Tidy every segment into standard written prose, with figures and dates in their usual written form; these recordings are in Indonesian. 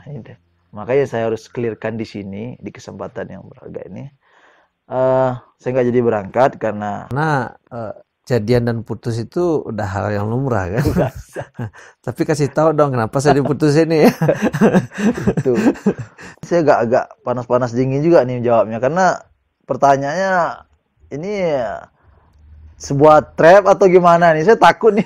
Ini. Makanya saya harus clearkan di sini di kesempatan yang berharga ini. Saya nggak jadi berangkat karena Jadian dan putus itu udah hal yang lumrah kan. biasa Tapi kasih tahu dong kenapa saya diputus ini ya. itu. Saya agak panas-panas dingin juga nih jawabnya karena pertanyaannya ini sebuah trap atau gimana nih? Saya takut nih.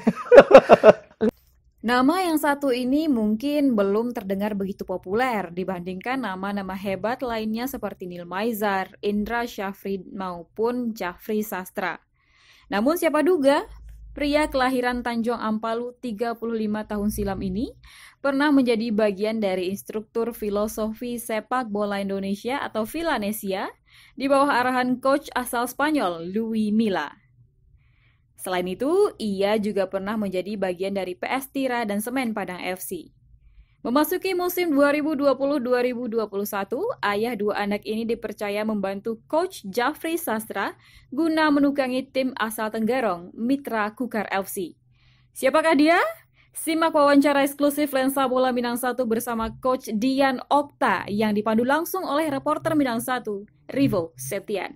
Nama yang satu ini mungkin belum terdengar begitu populer dibandingkan nama-nama hebat lainnya seperti Neil Maizar, Indra Syafri maupun Jafri Sastra. Namun siapa duga, pria kelahiran Tanjung Ampalu 35 tahun silam ini pernah menjadi bagian dari instruktur filosofi sepak bola Indonesia atau Vilanesia di bawah arahan coach asal Spanyol, Luis Milla. Selain itu, ia juga pernah menjadi bagian dari PS Tira dan Semen Padang FC. Memasuki musim 2020-2021, ayah dua anak ini dipercaya membantu Coach Jafri Sastra guna menukangi tim asal Tenggarong, Mitra Kukar FC. Siapakah dia? Simak wawancara eksklusif Lensa Bola Minang 1 bersama Coach Dian Okta yang dipandu langsung oleh reporter Minang 1, Rivo Septian.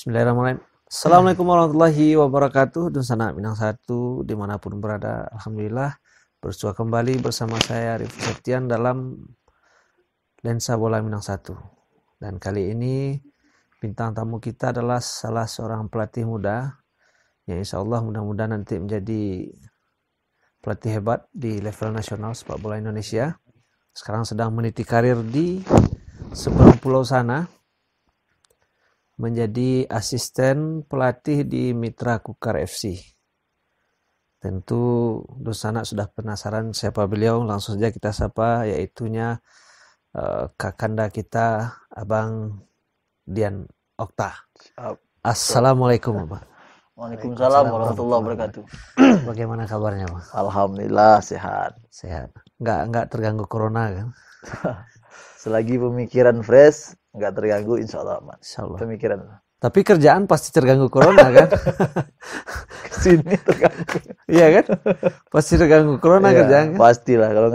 Bismillahirrahmanirrahim. Assalamualaikum warahmatullahi wabarakatuh. Dusana Minang 1 dimanapun berada. Alhamdulillah bersua kembali bersama saya Arif Septian dalam Lensa Bola Minang 1. Dan kali ini bintang tamu kita adalah salah seorang pelatih muda yang insya Allah mudah-mudahan nanti menjadi pelatih hebat di level nasional sepak bola Indonesia. Sekarang sedang meniti karir di seberang pulau sana, menjadi asisten pelatih di Mitra Kukar FC. Tentu Dusana sudah penasaran siapa beliau, langsung saja kita sapa, yaitunya kakanda kita, Abang Dian Okta. Assalamualaikum, Pak. Waalaikumsalam warahmatullahi wabarakatuh. Bagaimana kabarnya, Pak? Alhamdulillah sehat. Sehat. Nggak terganggu corona kan? Selagi pemikiran fresh, nggak terganggu, insya Allah aman. Insya Allah. Pemikiran. Tapi kerjaan pasti terganggu corona kan? Kesini terganggu. Iya kan? Pasti terganggu corona Ya, kerjaan kan? pastilah kalau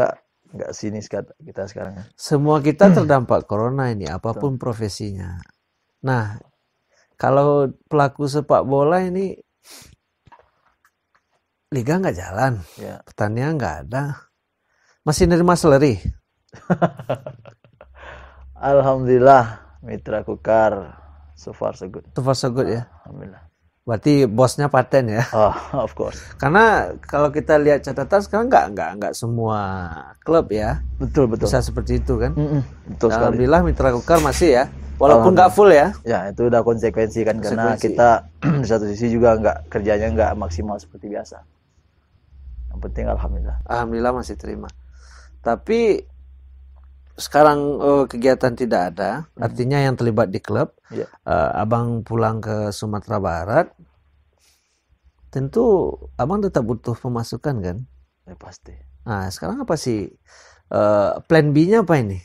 nggak sini kita sekarang. Semua kita terdampak corona ini, apapun profesinya. Nah, kalau pelaku sepak bola ini liga nggak jalan, Ya. pertandingan nggak ada, masih nerima salary. Alhamdulillah Mitra Kukar so far so good. So far so good ya. Alhamdulillah. Berarti bosnya paten ya. Oh, of course. Karena kalau kita lihat catatan sekarang nggak semua klub ya Betul. bisa seperti itu kan. Betul sekali. Alhamdulillah Mitra Kukar masih ya, walaupun nggak full ya. Ya, itu udah konsekuensi kan karena Konsekuensi. kita di satu sisi juga kerjanya nggak maksimal seperti biasa. Yang penting alhamdulillah. Alhamdulillah masih terima. Tapi sekarang kegiatan tidak ada, artinya yang terlibat di klub. Iya. Abang pulang ke Sumatera Barat, tentu abang tetap butuh pemasukan kan? Ya pasti. Nah sekarang apa sih plan B-nya apa ini?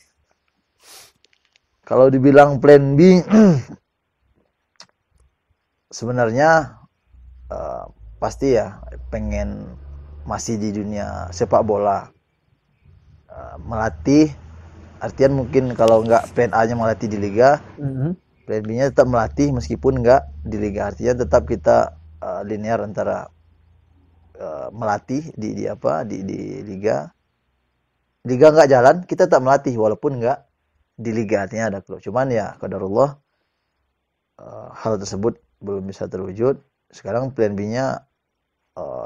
Kalau dibilang plan B, sebenarnya pasti ya pengen masih di dunia sepak bola, melatih. Artian mungkin kalau nggak plan A-nya melatih di liga, plan B-nya tetap melatih meskipun nggak di liga. Artinya tetap kita linear antara melatih di liga. Liga nggak jalan, kita tetap melatih walaupun nggak di liga. Artinya ada klub. Cuman ya qadarullah hal tersebut belum bisa terwujud. Sekarang plan B-nya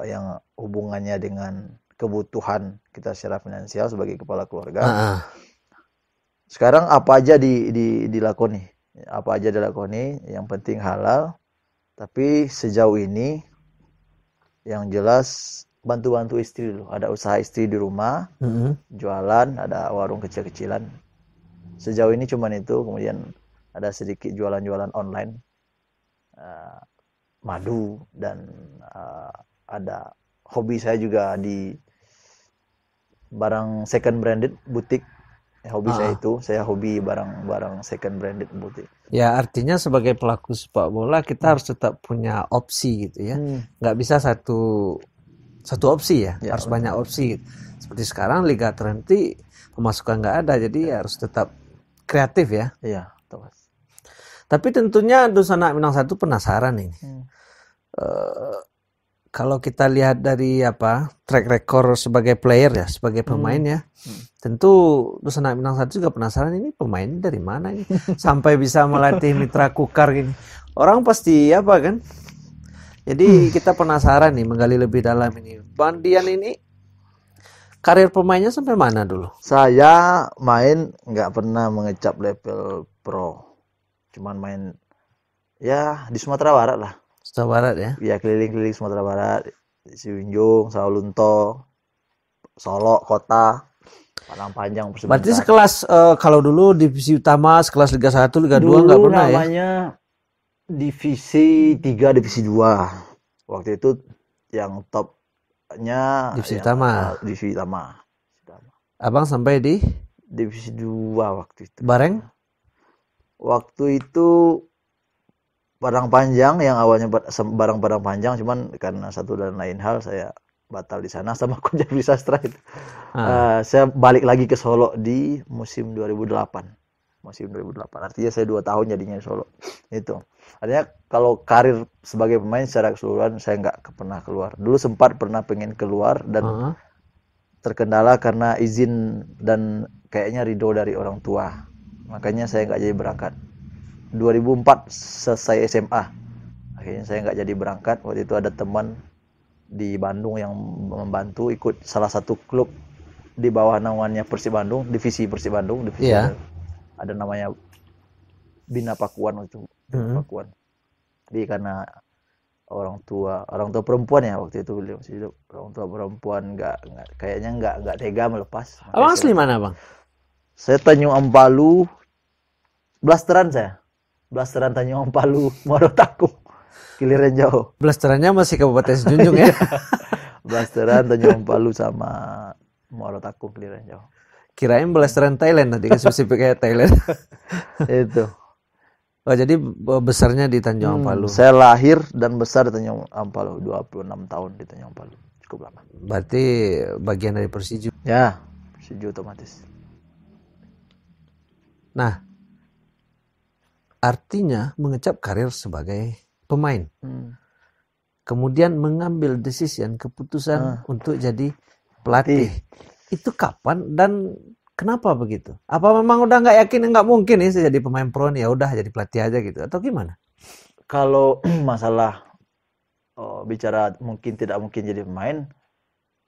yang hubungannya dengan kebutuhan kita secara finansial sebagai kepala keluarga. Sekarang apa aja dilakoni, yang penting halal. Tapi sejauh ini yang jelas bantu-bantu istri dulu. Ada usaha istri di rumah, jualan, ada warung kecil-kecilan. Sejauh ini cuman itu, kemudian ada sedikit jualan-jualan online, madu, dan ada hobi saya juga di barang second branded butik. Hobi saya itu, saya hobi barang-barang second branded butik. Ya, artinya sebagai pelaku sepak bola kita harus tetap punya opsi gitu ya. Nggak bisa satu opsi ya, harus banyak opsi. Seperti sekarang liga terhenti, pemasukan nggak ada, jadi harus tetap kreatif ya. Iya, betul. Tapi tentunya Dusun Anak Minang Satu penasaran ini. Kalau kita lihat dari track record sebagai player ya, sebagai pemain ya, tentu Dusun Anak Minang Satu juga penasaran ini pemain dari mana ini sampai bisa melatih Mitra Kukar gini. Orang pasti kan? Jadi kita penasaran nih menggali lebih dalam ini. Bang Dian ini karir pemainnya sampai mana dulu? Saya main nggak pernah mengecap level pro, cuman main ya di Sumatera Barat lah. Sumatera Barat ya? Ya keliling-keliling Sumatera Barat, Siunjung, Sawalunto, Solo Kota, Padang Panjang. Berarti sekelas kalau dulu divisi utama, sekelas Liga 1, Liga 2 nggak pernah ya? Namanya divisi 3, divisi 2. Waktu itu yang topnya divisi utama. Divisi utama. Abang sampai di divisi 2 waktu itu. Bareng? Waktu itu Padang Panjang, yang awalnya barang Panjang, cuman karena satu dan lain hal saya batal di sana sama Coach Jafri Sastra itu. Saya balik lagi ke Solo di musim 2008. Artinya saya 2 tahun jadinya di Solo. Itu. Artinya kalau karir sebagai pemain secara keseluruhan saya nggak pernah keluar. Dulu sempat pernah pengen keluar dan terkendala karena izin dan kayaknya ridho dari orang tua. Makanya saya nggak jadi berangkat. 2004 selesai SMA, akhirnya saya nggak jadi berangkat. Waktu itu ada teman di Bandung yang membantu ikut salah satu klub di bawah naungannya Persib Bandung, divisi Persib Bandung, ada namanya Bina Pakuan waktu itu. Pakuan. Jadi karena orang tua perempuan ya waktu itu beliau masih hidup, orang tua perempuan kayaknya nggak tega melepas. Abang asli mana bang? Saya Tanjung Ampalu, blasteran saya. Blasteran Tanjung Ampalu, Muaro Takum, Kiliran Jauh. Blasterannya masih Kabupaten Sejunjung ya? Blasteran Tanjung Ampalu sama Muaro Takum, Kiliran Jauh. Kirain blasteran Thailand nanti, kan spesifik kayak Thailand. Itu. Oh, jadi besarnya di Tanjung Ampalu. Saya lahir dan besar di Tanjung Ampalu, 26 tahun di Tanjung Ampalu. Cukup lama. Berarti bagian dari Persiju. Ya, Persiju otomatis. Nah, artinya mengecap karir sebagai pemain. Kemudian mengambil keputusan untuk jadi pelatih. Itu kapan dan kenapa begitu? Apa memang udah nggak yakin, nggak mungkin nih saya jadi pemain pro nih, ya udah jadi pelatih aja gitu, atau gimana? Kalau masalah bicara mungkin tidak mungkin jadi pemain,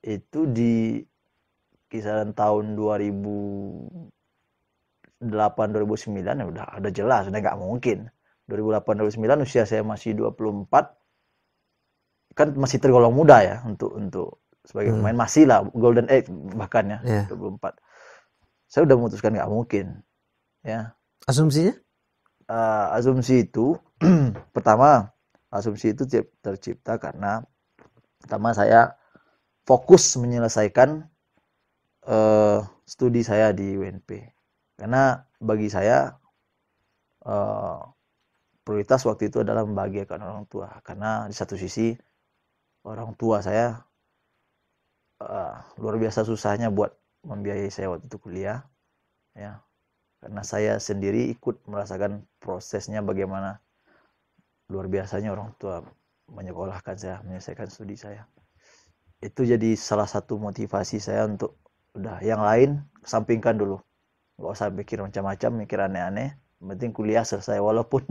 itu di kisaran tahun 2008-2009 ya udah jelas, udah nggak mungkin. 2008-2009 usia saya masih 24, kan masih tergolong muda ya untuk sebagai pemain, masih lah golden age bahkan ya. 24. Saya udah memutuskan nggak mungkin. Ya. Asumsinya? Asumsi itu pertama, asumsi itu tercipta karena pertama saya fokus menyelesaikan studi saya di UNP. Karena bagi saya prioritas waktu itu adalah membahagiakan orang tua. Karena di satu sisi orang tua saya luar biasa susahnya buat membiayai saya waktu itu kuliah, ya. Karena saya sendiri ikut merasakan prosesnya bagaimana luar biasanya orang tua menyekolahkan saya, menyelesaikan studi saya. Itu jadi salah satu motivasi saya untuk udah yang lain kesampingkan dulu. Nggak usah pikir macam-macam, mikir aneh-aneh. Yang penting kuliah selesai. Walaupun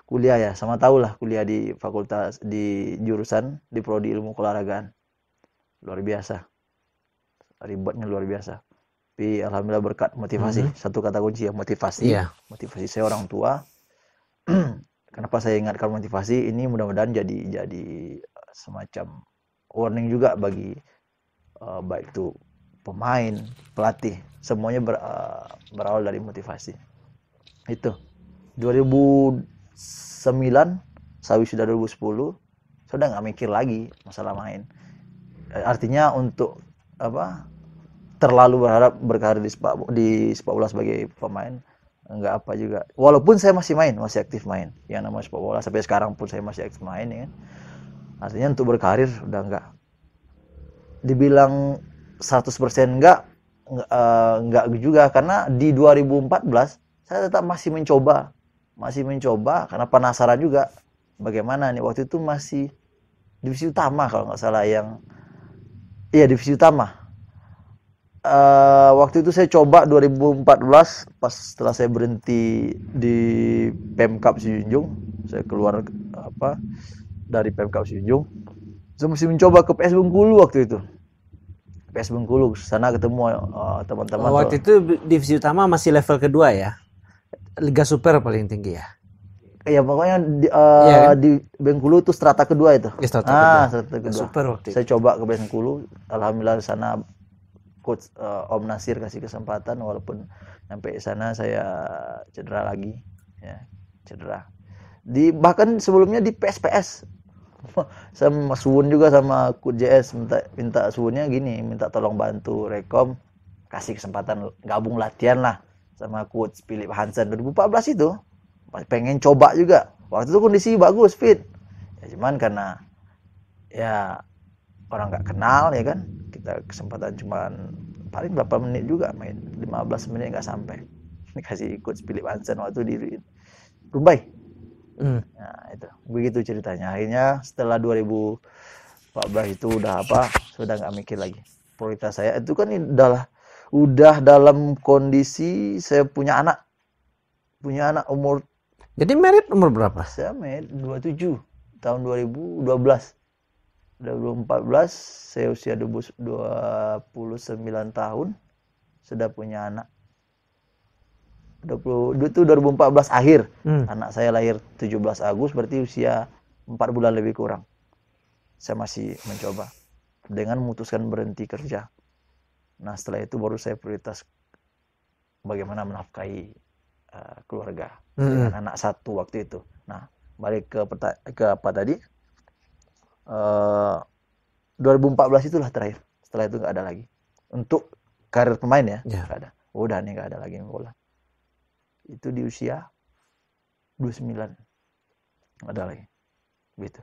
kuliah ya, sama tahu lah kuliah di fakultas, di jurusan, di prodi ilmu keolahragaan. Luar biasa. Ribetnya luar biasa. Tapi alhamdulillah berkat motivasi. Satu kata kunci ya, motivasi. Motivasi saya orang tua. Kenapa saya ingatkan motivasi? Ini mudah-mudahan jadi semacam warning juga bagi baik itu pemain, pelatih, semuanya berawal dari motivasi. Itu 2009, saya wisuda 2010, sudah nggak mikir lagi masalah main. Artinya untuk terlalu berharap berkarir di sepak bola sebagai pemain nggak apa juga. Walaupun saya masih aktif main. Yang namanya sepak bola sampai sekarang pun saya masih aktif main ya. Artinya untuk berkarir udah nggak. Dibilang 100% enggak juga, karena di 2014 saya tetap masih mencoba karena penasaran juga bagaimana nih. Waktu itu masih divisi utama kalau nggak salah, divisi utama. Waktu itu saya coba 2014 pas setelah saya berhenti di Pemkab Sijunjung, saya keluar dari Pemkab Sijunjung, saya masih mencoba ke PS Bengkulu waktu itu. PS Bengkulu, sana ketemu teman-teman. Waktu itu divisi utama masih level kedua ya, Liga Super paling tinggi ya. Ya pokoknya kan? di Bengkulu itu strata kedua itu. Strata kedua. Super waktu itu. Saya coba ke Bengkulu, alhamdulillah di sana coach Om Nasir kasih kesempatan, walaupun sampai sana saya cedera lagi, ya cedera. Bahkan sebelumnya di PSPS, sama Suwun juga sama Coach JS minta Suwunnya gini, minta tolong bantu Rekom, kasih kesempatan gabung latihan lah sama Coach Philip Hansen 2014 itu, pengen coba juga. Waktu itu kondisi bagus, fit. Ya cuman karena ya orang nggak kenal ya kan, kita kesempatan cuman paling berapa menit juga main, 15 menit nggak sampai. Dikasih Coach Philip Hansen waktu di Rumbai. Nah itu begitu ceritanya. Akhirnya setelah 2014 itu sudah nggak mikir lagi. Prioritas saya itu kan udah dalam kondisi saya punya anak umur. Jadi married umur berapa? Saya married 27 tahun 2012. 2014 saya usia 29 tahun, sudah punya anak. Itu 2014 akhir. Anak saya lahir 17 Agustus, berarti usia 4 bulan lebih kurang. Saya masih mencoba dengan memutuskan berhenti kerja. Nah setelah itu baru saya prioritas bagaimana menafkahi keluarga dengan anak satu waktu itu. Nah balik ke apa tadi, 2014 itulah terakhir. Setelah itu nggak ada lagi untuk karir pemain ya. Nggak ada. Udah nih nggak ada lagi bola. Itu di usia 29 nggak ada lagi. Gitu.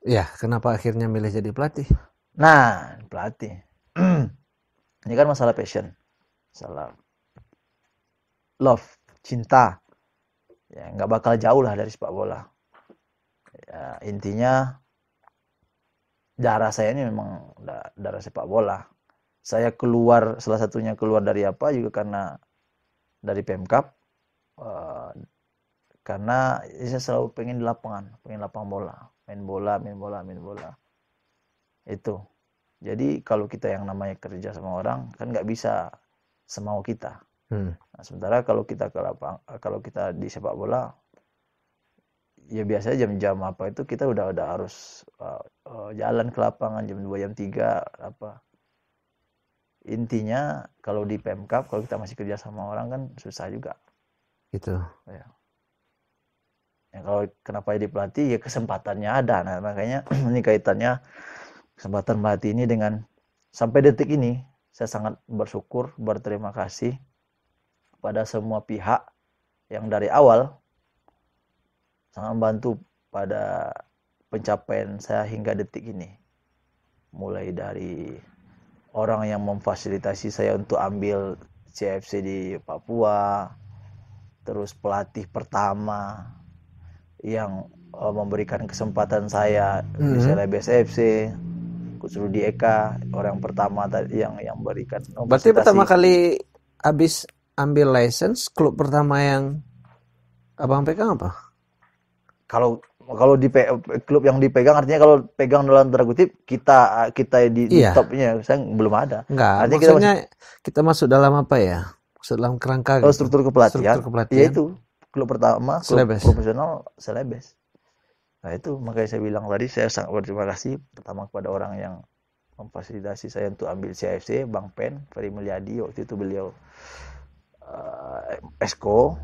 Ya, kenapa akhirnya milih jadi pelatih? Nah, pelatih. Ini kan masalah passion, masalah love, cinta. Ya nggak bakal jauh lah dari sepak bola. Ya, intinya darah saya ini memang darah sepak bola. Saya salah satunya keluar dari apa juga karena dari Pemkab, karena saya selalu pengen di lapangan, main bola. Itu. Jadi kalau kita yang namanya kerja sama orang kan nggak bisa semau kita. Nah, sementara kalau kita di sepak bola, ya biasanya jam-jam apa itu kita udah harus jalan ke lapangan jam 2 jam 3 apa. Intinya kalau di Pemkab, kalau kita masih kerja sama orang kan susah juga. Gitu. Ya. Kalau kenapa jadi pelatih, ya kesempatannya ada. Nah makanya ini kaitannya kesempatan melatih ini dengan sampai detik ini saya sangat bersyukur, berterima kasih pada semua pihak yang dari awal sangat membantu pada pencapaian saya hingga detik ini. Mulai dari orang yang memfasilitasi saya untuk ambil CFC di Papua, terus pelatih pertama yang memberikan kesempatan saya di Celebes FC, Coach Rudi Eka, orang pertama tadi yang berikan. Berarti pertama kali habis ambil license, klub pertama yang abang pegang apa? Kalau di klub yang dipegang, artinya kalau pegang dalam tanda kutip kita di topnya, saya belum ada. Enggak, artinya maksudnya kita masuk dalam apa ya? Masuk dalam kerangka gitu. Struktur kepelatihan. Ya itu klub pertama, klub Celebes. profesional Celebes. Nah itu makanya saya bilang tadi, saya sangat berterima kasih pertama kepada orang yang memfasilitasi saya untuk ambil CFC, Bang Pen, Ferry Mulyadi. Waktu itu beliau Esko,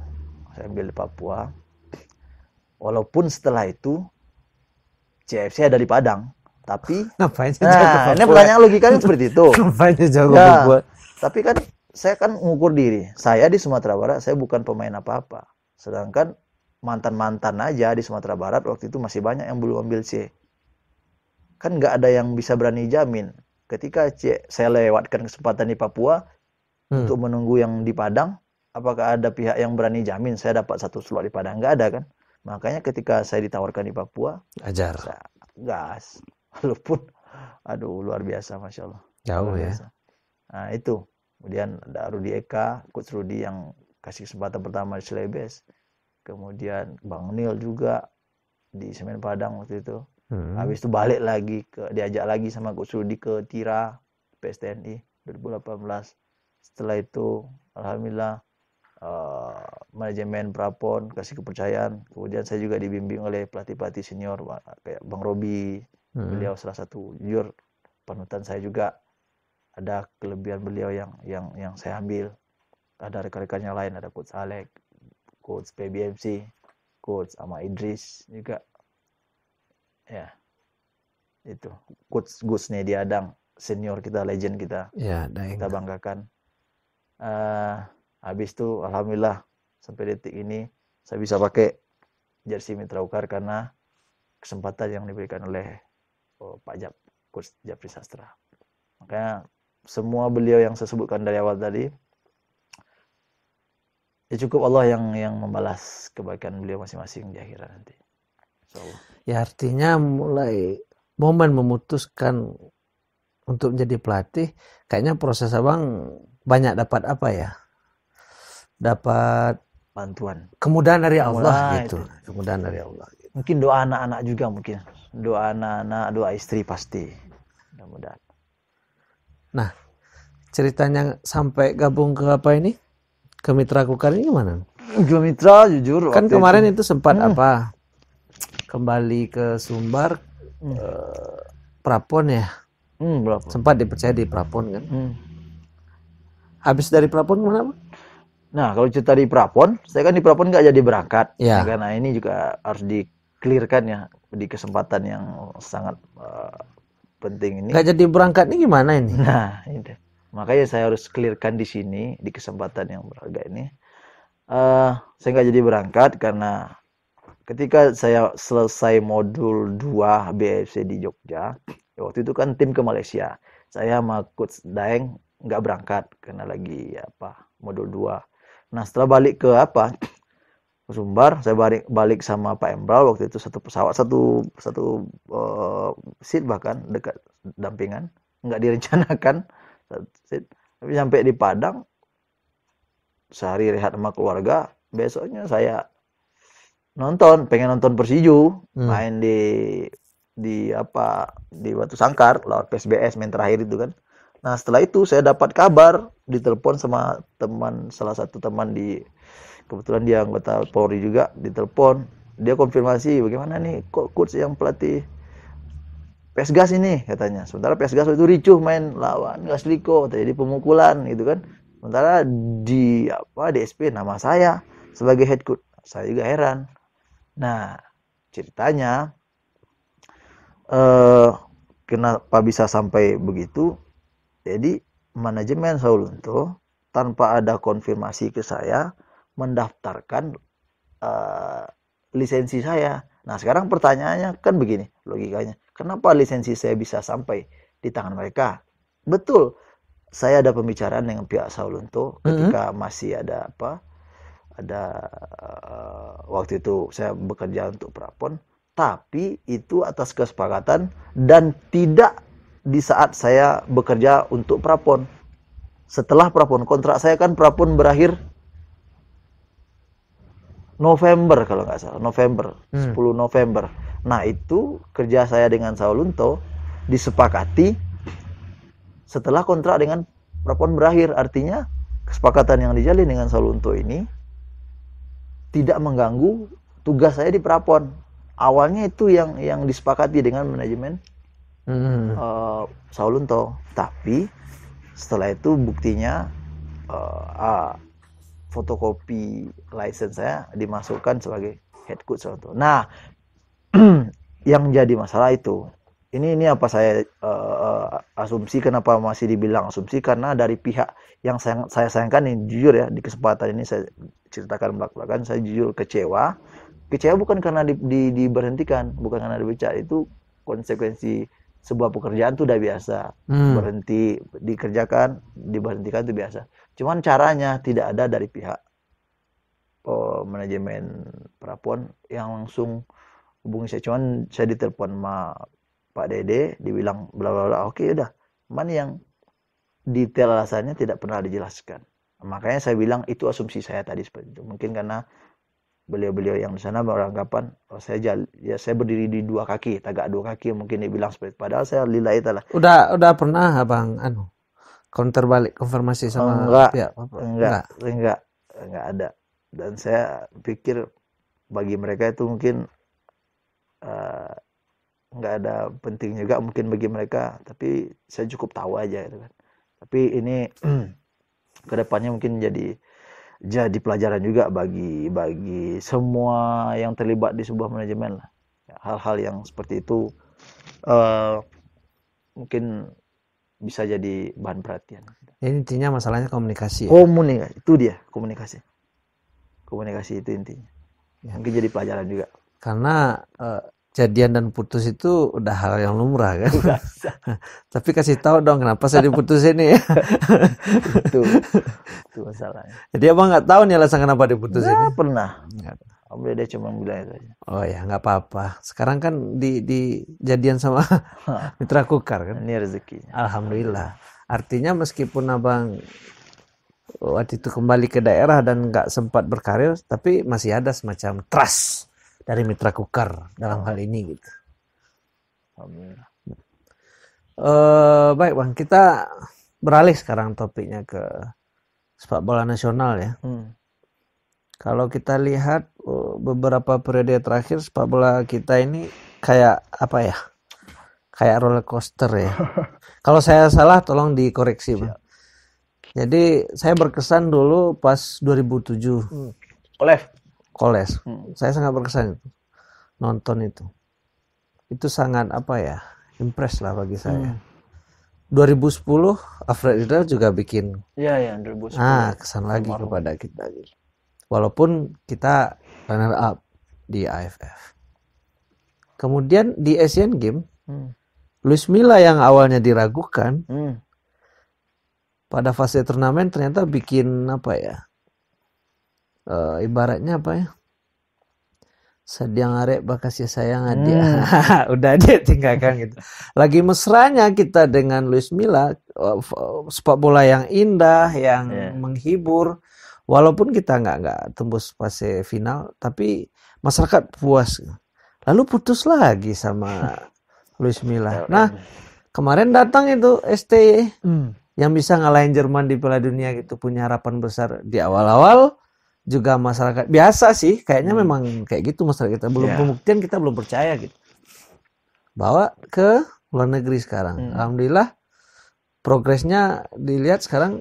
saya ambil di Papua. Walaupun setelah itu CFC ada di Padang, tapi Ngapain sih jauh ke ini Papua? pertanyaan logikanya seperti itu. Ngapain sih jauh ke Ya, Papua? tapi kan saya kan mengukur diri. Saya di Sumatera Barat, saya bukan pemain apa-apa. Sedangkan mantan-mantan aja di Sumatera Barat waktu itu masih banyak yang belum ambil C. Kan nggak ada yang bisa berani jamin. Ketika saya lewatkan kesempatan di Papua untuk menunggu yang di Padang, apakah ada pihak yang berani jamin saya dapat satu slot di Padang? Nggak ada kan? Makanya ketika saya ditawarkan di Papua, Ajar. saya gas. Walaupun, aduh luar biasa, Masya Allah. Jauh Luar ya. biasa. Nah itu. Kemudian ada Rudi Eka, Coach Rudi yang kasih kesempatan pertama di Celebes. Kemudian Bang Nil juga di Semen Padang waktu itu. Habis itu balik lagi diajak lagi sama Coach Rudi ke Tira PSTNI 2018. Setelah itu alhamdulillah manajemen Prapon kasih kepercayaan. Kemudian saya juga dibimbing oleh pelatih-pelatih senior kayak Bang Robi. Beliau salah satu jujur panutan saya juga. Ada kelebihan beliau yang saya ambil. Ada rekan-rekan yang lain, ada Coach Alek, Coach PBMC, Coach Ama Idris juga. Ya. Itu Coach Gus Nedi Adang, senior kita, legend kita. Ya, kita banggakan. Habis itu alhamdulillah sampai detik ini saya bisa pakai jersey Mitra Ukar karena kesempatan yang diberikan oleh Pak Coach Japri Sastra. Makanya semua beliau yang saya sebutkan dari awal tadi, ya cukup Allah yang membalas kebaikan beliau masing-masing di akhirat nanti. InsyaAllah. Ya artinya mulai momen memutuskan untuk menjadi pelatih, kayaknya proses abang banyak dapat apa ya? Dapat bantuan, kemudahan dari Allah gitu. Kemudahan dari Allah. Gitu. Mungkin doa anak-anak juga mungkin. Doa anak-anak, doa istri pasti. Mudah-mudahan. Nah, ceritanya sampai gabung ke apa ini? Ke Mitra Kukar ini gimana? Ke Mitra jujur. Kan kemarin itu sempat apa? Kembali ke Sumbar, Prapon ya? Berapa? Sempat dipercaya di Prapon kan? Habis dari Prapon gimana? Nah, kalau cerita di Prapon, saya kan di Prapon nggak jadi berangkat. Ya. Karena ini juga harus di-clearkan ya di kesempatan yang sangat penting ini. Nggak jadi berangkat ini gimana ini? Nah, ini. Makanya saya harus clearkan di sini di kesempatan yang berharga ini. Saya nggak jadi berangkat karena ketika saya selesai modul 2 BFC di Jogja, waktu itu kan tim ke Malaysia. Saya sama Coach Daeng nggak berangkat karena lagi modul 2. Nah, setelah balik ke Sumbar, saya balik sama Pak Embral waktu itu satu pesawat, satu seat bahkan dekat dampingan, nggak direncanakan satu seat. Tapi sampai di Padang, sehari rehat sama keluarga, besoknya saya pengen nonton Persiju main di Batu Sangkar lawan PSBS main terakhir itu kan. Nah, setelah itu saya dapat kabar, ditelepon sama salah satu teman kebetulan dia anggota Polri juga, ditelepon. Dia konfirmasi, bagaimana nih kok coach yang pelatih Pesgas ini katanya. Sementara Pesgas itu ricuh main lawan Gasliko, terjadi pemukulan gitu kan. Sementara di DSP nama saya sebagai head coach. Saya juga heran. Nah, ceritanya kenapa bisa sampai begitu? Jadi manajemen Saulunto tanpa ada konfirmasi ke saya mendaftarkan lisensi saya. Nah, sekarang pertanyaannya kan begini logikanya. Kenapa lisensi saya bisa sampai di tangan mereka? Betul, saya ada pembicaraan dengan pihak Saulunto ketika masih ada waktu itu saya bekerja untuk Prapon, tapi itu atas kesepakatan dan tidak di saat saya bekerja untuk Prapon. Setelah Prapon, kontrak saya kan Prapon berakhir November kalau nggak salah, 10 November. Nah, itu kerja saya dengan Saulunto disepakati setelah kontrak dengan Prapon berakhir. Artinya kesepakatan yang dijalin dengan Saulunto ini tidak mengganggu tugas saya di Prapon. awalnya itu yang disepakati dengan manajemen Hmm. Saulunto, tapi setelah itu buktinya fotokopi license saya dimasukkan sebagai head coach Saulunto. Nah, yang jadi masalah itu ini apa saya asumsi, kenapa masih dibilang asumsi, karena dari pihak yang saya sayangkan ini, jujur ya, di kesempatan ini saya ceritakan belak-belakan, saya jujur kecewa bukan karena diberhentikan, bukan karena dipecat, itu konsekuensi sebuah pekerjaan tuh udah biasa, berhenti dikerjakan, diberhentikan itu biasa. Cuman caranya tidak ada dari pihak manajemen Prapon yang langsung hubungi saya. Cuman saya ditelepon sama Pak Dede, dibilang bla bla bla. Oke, udah. Cuman yang detail alasannya tidak pernah dijelaskan. Makanya saya bilang itu asumsi saya tadi seperti itu. Mungkin karena beliau-beliau yang di sana beranggapan saya berdiri di dua kaki, tagak dua kaki, mungkin dibilang seperti itu. Padahal saya lillahi ta'ala. Udah pernah Abang counter balik konfirmasi sama pihak enggak ada. Dan saya pikir bagi mereka itu mungkin nggak ada penting juga mungkin bagi mereka, tapi saya cukup tahu aja gitu kan. Tapi ini kedepannya mungkin jadi pelajaran juga bagi semua yang terlibat di sebuah manajemen lah. Hal-hal yang seperti itu mungkin bisa jadi bahan perhatian. Ini intinya masalahnya komunikasi ya? Komunikasi, itu dia, komunikasi itu intinya ya. Mungkin jadi pelajaran juga, karena jadian dan putus itu udah hal yang lumrah kan. Tapi kasih tahu dong kenapa saya diputusin nih. itu masalahnya. Jadi Abang nggak tahu nih alasan kenapa diputusin? Nggak pernah. Dia cuma bilang itu aja. Oh ya, nggak apa-apa. Sekarang kan di jadian sama Mitra Kukar kan. Ini rezekinya. Alhamdulillah. Artinya meskipun Abang waktu itu kembali ke daerah dan nggak sempat berkarir, tapi masih ada semacam trust dari Mitra Kukar dalam hal ini gitu. Alhamdulillah. Baik Bang, kita beralih sekarang topiknya ke sepak bola nasional ya. Kalau kita lihat beberapa periode terakhir sepak bola kita ini kayak apa ya? Kayak roller coaster ya. Kalau saya salah tolong dikoreksi Bang. Jadi saya berkesan dulu pas 2007. Koles. Saya sangat berkesan itu. Nonton itu. Itu sangat apa ya? Impress lah bagi saya. 2010 Alfred Riedel juga bikin. Iya, 2010. Kesan lagi kepada kita gitu. Walaupun kita runner up di AFF. Kemudian di Asian Games, Luis Milla yang awalnya diragukan, pada fase turnamen ternyata bikin apa ya? Ibaratnya apa ya? Sediang arek bakasih sayang dia. Udah dia tinggalkan gitu. Lagi mesranya kita dengan Luis Milla, sepak bola yang indah, yang menghibur. Walaupun kita nggak tembus fase final, tapi masyarakat puas. Lalu putus lagi sama Luis Milla. Nah, kemarin datang itu STY yang bisa ngalahin Jerman di Piala Dunia gitu, punya harapan besar di awal-awal. Juga masyarakat biasa sih, kayaknya memang kayak gitu masyarakat kita. Belum pembuktian, kita belum percaya gitu. Bawa ke luar negeri sekarang. Alhamdulillah progresnya dilihat sekarang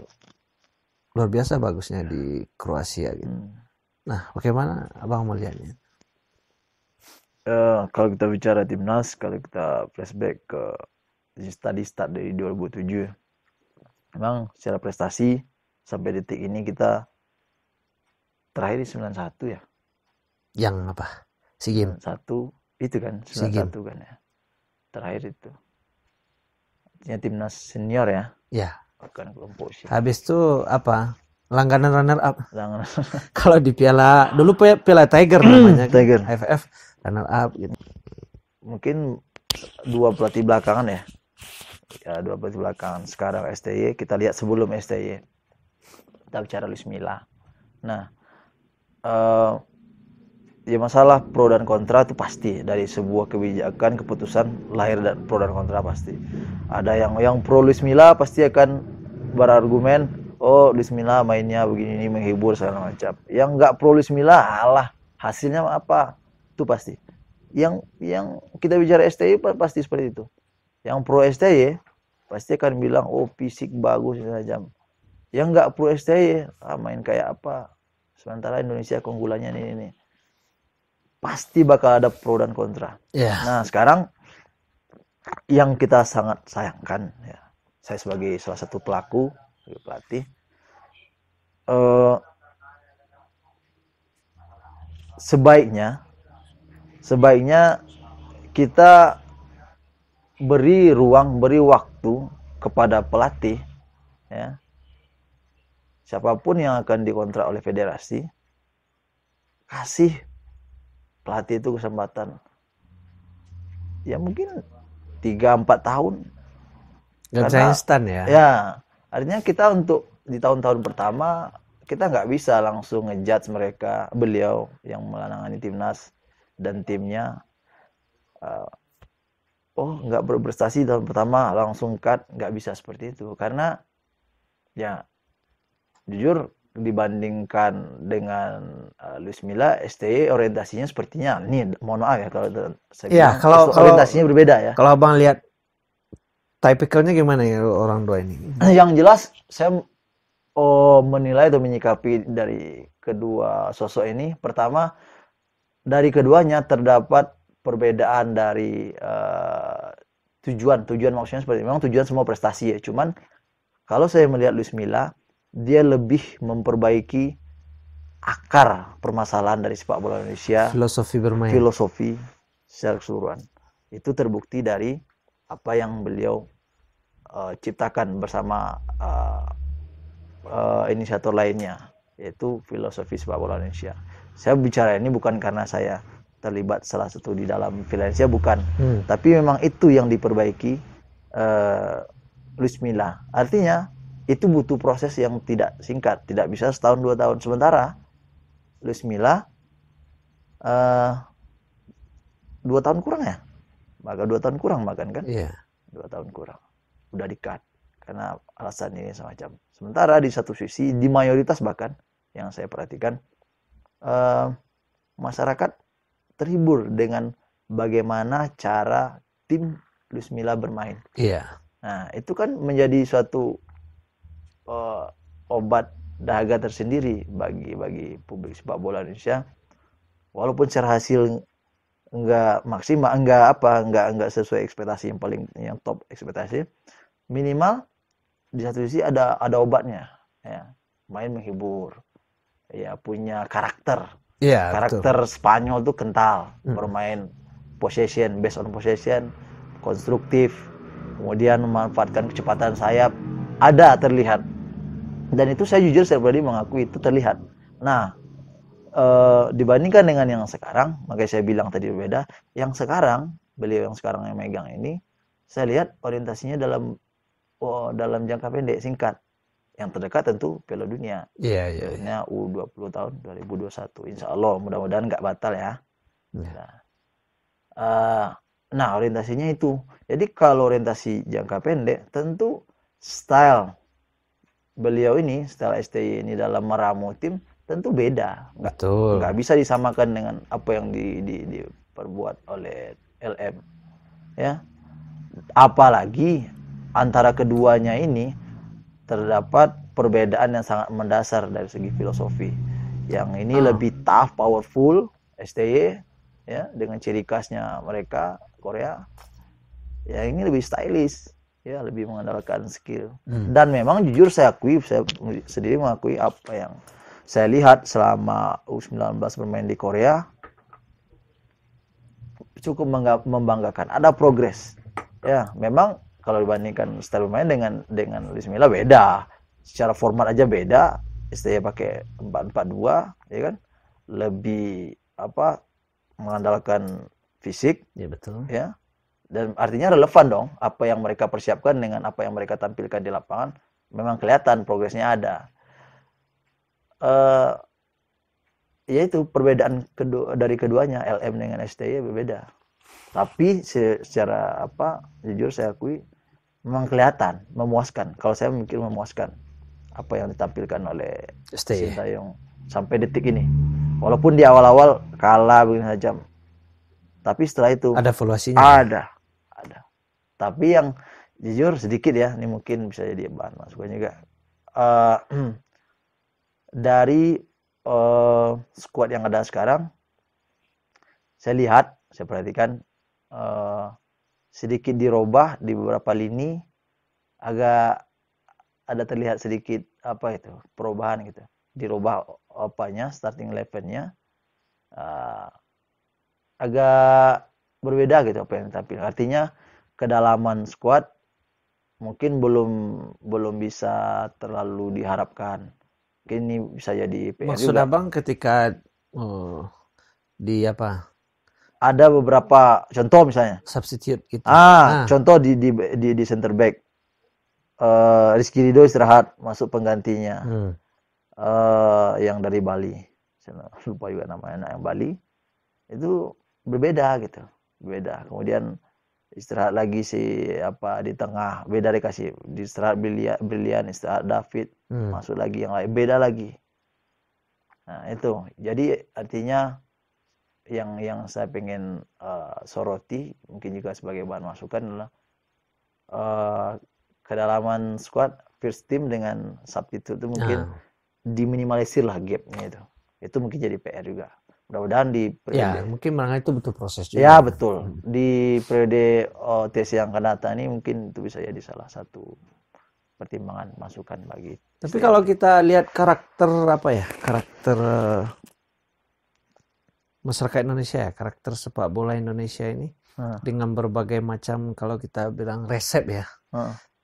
luar biasa bagusnya di Kroasia gitu. Nah, bagaimana Abang melihatnya? Kalau kita bicara timnas, kalau kita flashback ke start dari 2007, memang secara prestasi sampai detik ini kita terakhir di 91 ya. Yang apa? SEA Games 1 itu kan 91 kan ya. Terakhir itu. Artinya timnas senior ya. Ya. Bukan kelompok usia. Habis itu apa? Langganan runner up. Kalau di Piala dulu Piala Tiger namanya kan? Tiger. AFF runner up gitu. Mungkin 2 pelatih belakangan ya. Ya, 2 pelatih belakangan. Sekarang STY, kita lihat sebelum STY. Kita bicara Luis Milla. Nah, ya masalah pro dan kontra itu pasti dari sebuah kebijakan, keputusan lahir dan pro dan kontra pasti. Ada yang pro Luis Milla pasti akan berargumen, oh Luis Milla mainnya begini ini menghibur segala macam. Yang nggak pro Luis Milla, alah hasilnya apa? Itu pasti. yang kita bicara STY pasti seperti itu. Yang pro STY pasti akan bilang oh fisik bagus segala. Yang nggak pro STY main kayak apa. Sementara Indonesia keunggulannya ini. Pasti bakal ada pro dan kontra. Yeah. Nah sekarang yang kita sangat sayangkan ya, saya sebagai salah satu pelaku, sebagai pelatih, sebaiknya kita beri ruang, beri waktu kepada pelatih, ya, siapapun yang akan dikontrak oleh federasi, kasih pelatih itu kesempatan, ya mungkin 3-4 tahun. Gak bisa instan ya. Ya, artinya kita untuk di tahun-tahun pertama kita nggak bisa langsung ngejudge beliau yang menangani timnas dan timnya. Nggak berprestasi tahun pertama langsung cut, nggak bisa seperti itu. Karena ya jujur dibandingkan dengan Luis Milla, STY orientasinya sepertinya nih, mohon maaf ya kalau saya bilang, kalau orientasinya berbeda ya. Kalau abang lihat tipikalnya gimana ya orang dua ini? Yang jelas saya menilai atau menyikapi dari kedua sosok ini, pertama dari keduanya terdapat perbedaan dari tujuan maksudnya seperti memang tujuan semua prestasi ya, cuman kalau saya melihat Luis Milla, dia lebih memperbaiki akar permasalahan dari sepak bola Indonesia, filosofi bermain, filosofi secara keseluruhan. Itu terbukti dari apa yang beliau ciptakan bersama inisiator lainnya, yaitu filosofi sepak bola Indonesia. Saya bicara ini bukan karena saya terlibat salah satu di dalam Valencia, bukan, tapi memang itu yang diperbaiki Luis Milla. Artinya itu butuh proses yang tidak singkat, tidak bisa setahun 2 tahun. Sementara Luis Milla 2 tahun kurang ya, maka 2 tahun kurang makan kan? Iya. 2 tahun kurang, udah di-cut karena alasan ini semacam. Sementara di satu sisi, di mayoritas bahkan yang saya perhatikan, masyarakat terhibur dengan bagaimana cara tim Luis Milla bermain. Iya. Nah itu kan menjadi suatu obat dahaga tersendiri bagi publik sepak bola Indonesia. Walaupun secara hasil enggak maksimal, enggak sesuai ekspektasi yang top ekspektasi, minimal di satu sisi ada obatnya ya, main menghibur ya, punya karakter. Iya, karakter betul. Spanyol tuh kental, bermain possession, based on possession, konstruktif, kemudian memanfaatkan kecepatan sayap, ada terlihat. Dan itu saya jujur, saya pribadi mengakui itu terlihat. Nah, dibandingkan dengan yang sekarang, makanya saya bilang tadi berbeda. Yang sekarang, beliau yang sekarang yang megang ini, saya lihat orientasinya dalam jangka pendek, singkat. Yang terdekat tentu Piala Dunia. Iya. U20 tahun 2021. Insya Allah, mudah-mudahan nggak batal ya. Nah, orientasinya itu. Jadi kalau orientasi jangka pendek, tentu style beliau ini, style STY ini dalam meramu tim tentu beda. Nggak bisa disamakan dengan apa yang diperbuat oleh LM. Ya. Apalagi antara keduanya ini terdapat perbedaan yang sangat mendasar dari segi filosofi. Yang ini lebih tough, powerful, STY, ya, dengan ciri khasnya mereka Korea. Yang ini lebih stylish, ya, lebih mengandalkan skill. Dan memang jujur saya sendiri mengakui apa yang saya lihat selama U19 bermain di Korea cukup membanggakan. Ada progres. Ya, memang kalau dibandingkan style bermain dengan Luis Milla beda. Secara format aja beda. STY pakai 4-4-2, ya kan? Lebih mengandalkan fisik. Ya, betul. Ya. Dan artinya relevan dong apa yang mereka persiapkan dengan apa yang mereka tampilkan di lapangan. Memang kelihatan progresnya ada. Yaitu perbedaan dari keduanya, LM dengan STY berbeda. Tapi secara jujur saya akui memang kelihatan memuaskan. Kalau saya mikir memuaskan apa yang ditampilkan oleh Sintayong sampai detik ini. Walaupun di awal-awal kalah begini saja. Tapi setelah itu Ada evaluasinya. ada. Tapi yang jujur sedikit ya, ini mungkin bisa jadi bahan masukan juga. Dari squad yang ada sekarang, saya perhatikan sedikit dirubah di beberapa lini, agak ada terlihat sedikit perubahan gitu. Dirubah starting 11-nya agak berbeda gitu apa yang tampil. Artinya kedalaman squad mungkin belum bisa terlalu diharapkan. Mungkin ini bisa jadi PR Maksud juga. abang ketika di Ada beberapa contoh misalnya. substitute gitu. Contoh di center back. Rizky Ridho istirahat, masuk penggantinya. Yang dari Bali. Saya lupa juga namanya yang Bali. Itu berbeda gitu. Berbeda. Kemudian istirahat lagi di tengah, beda dikasih istirahat Brilian, istirahat David, masuk lagi yang lain, beda lagi. Nah, itu. Jadi artinya yang saya pengen soroti mungkin juga sebagai bahan masukan adalah kedalaman squad first team dengan substitute itu mungkin diminimalisir lah gapnya itu. Itu mungkin jadi PR juga. Mudah-mudahan di periode mungkin makanya itu butuh proses juga. Ya betul. Di periode OTC yang akan datang ini mungkin itu bisa jadi salah satu pertimbangan masukan bagi. Tapi kalau kita lihat karakter masyarakat Indonesia ya, karakter sepak bola Indonesia ini dengan berbagai macam, kalau kita bilang resep ya.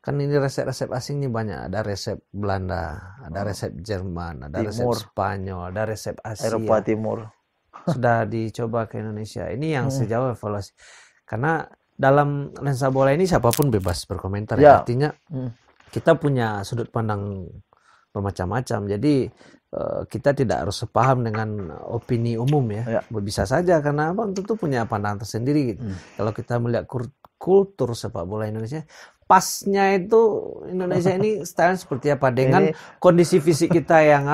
Kan ini resep-resep asing ini banyak. Ada resep Belanda, ada resep Jerman, ada resep Spanyol, ada resep Asia. Eropa Timur. Sudah dicoba ke Indonesia. Ini yang sejauh evaluasi. Karena dalam lensa bola ini siapapun bebas berkomentar. Ya. Artinya kita punya sudut pandang bermacam-macam. Jadi kita tidak harus sepaham dengan opini umum ya. Bisa saja karena abang tentu punya pandangan tersendiri. Gitu. Kalau kita melihat kultur sepak bola Indonesia, pasnya itu Indonesia ini style seperti apa dengan kondisi fisik kita yang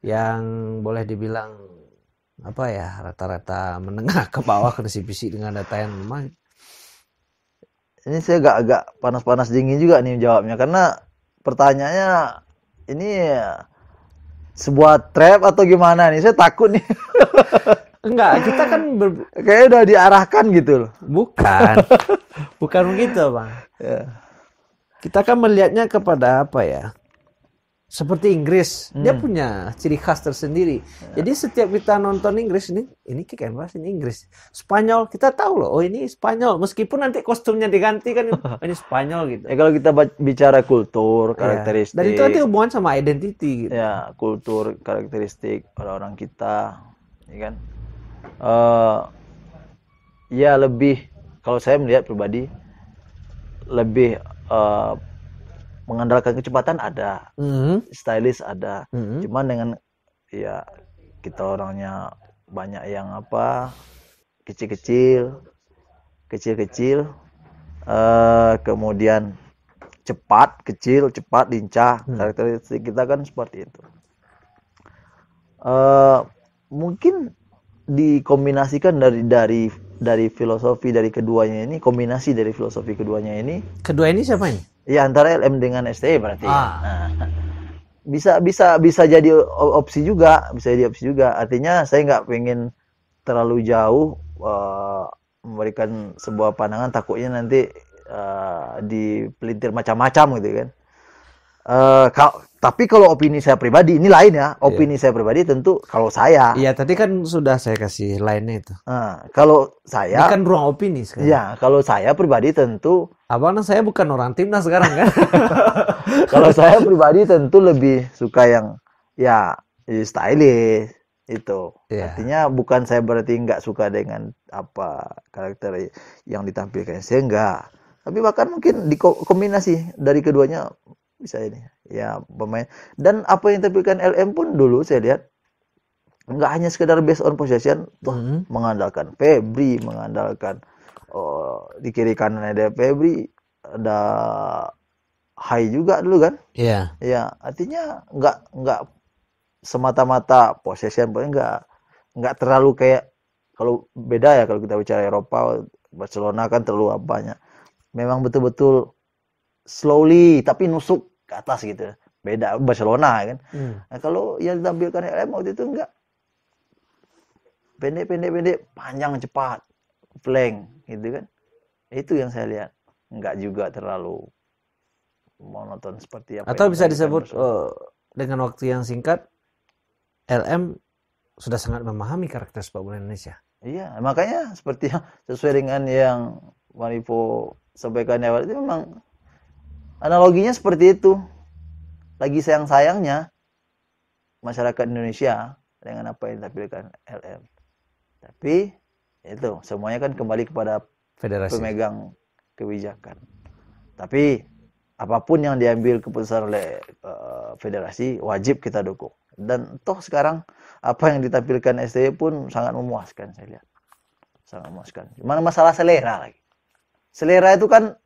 yang boleh dibilang rata-rata menengah ke bawah, kondisi fisik dengan data yang lemah. Ini saya agak panas-panas dingin juga nih jawabnya, karena pertanyaannya ini sebuah trap atau gimana nih, saya takut nih. Enggak, kita kan kayaknya udah diarahkan gitu loh. Bukan begitu bang. Kita kan melihatnya kepada seperti Inggris, dia punya ciri khas tersendiri. Jadi setiap kita nonton Inggris ini kick and rush, ini Inggris. Spanyol kita tahu loh, ini Spanyol. Meskipun nanti kostumnya diganti kan, ini Spanyol gitu. Kalau kita bicara kultur, karakteristik. Dan itu nanti hubungan sama identity. Gitu. Ya, kultur, karakteristik orang-orang kita, ya kan. Ya lebih, kalau saya melihat pribadi lebih mengandalkan kecepatan ada, stylish ada, cuman dengan kita orangnya banyak yang kecil-kecil, kemudian cepat, lincah, karakteristik kita kan seperti itu. Mungkin dikombinasikan dari filosofi dari keduanya ini, kombinasi dari filosofi keduanya ini. Kedua ini siapa ini? Ya antara LM dengan STE berarti. Bisa jadi opsi juga, Artinya saya nggak pengen terlalu jauh memberikan sebuah pandangan, takutnya nanti dipelintir macam-macam gitu kan. Tapi kalau opini saya pribadi ini lain ya. Opini saya pribadi tentu kalau saya. Iya, tadi kan sudah saya kasih lainnya itu. Kalau saya. Ini kan ruang opini sekarang. Iya, kalau saya pribadi tentu. Abang, saya bukan orang timnas sekarang kan. Kalau saya pribadi tentu lebih suka yang stylish itu. Artinya bukan saya berarti nggak suka dengan karakter yang ditampilkan. Saya enggak. Tapi bahkan mungkin dikombinasi dari keduanya. Bisa ini pemain, dan apa yang ditampilkan LM pun dulu saya lihat nggak hanya sekedar based on possession, mengandalkan Febri, mengandalkan di kiri kanan ada Febri, ada Hai juga dulu kan. Artinya nggak semata-mata possession, nggak terlalu kayak Kalau beda ya kalau kita bicara Eropa, Barcelona kan terlalu banyak. Memang betul-betul slowly tapi nusuk ke atas gitu. Beda Barcelona kan. Nah, kalau yang ditampilkan LM waktu itu enggak, pendek, panjang, cepat, flank gitu kan. Itu yang saya lihat. Enggak juga terlalu monoton seperti apa Atau yang bisa ditampilkan disebut Barcelona. dengan waktu yang singkat, LM sudah sangat memahami karakter sepak bola Indonesia. Iya, makanya seperti yang sesuai dengan yang Manipo sampaikan di awal itu memang analoginya seperti itu. Lagi sayang-sayangnya masyarakat Indonesia dengan apa yang ditampilkan LM. Tapi itu semuanya kan kembali kepada Federasi. pemegang kebijakan. Tapi apapun yang diambil keputusan oleh federasi wajib kita dukung. Dan toh sekarang apa yang ditampilkan STY pun sangat memuaskan saya lihat. Sangat memuaskan. Cuma masalah selera lagi. Selera itu kan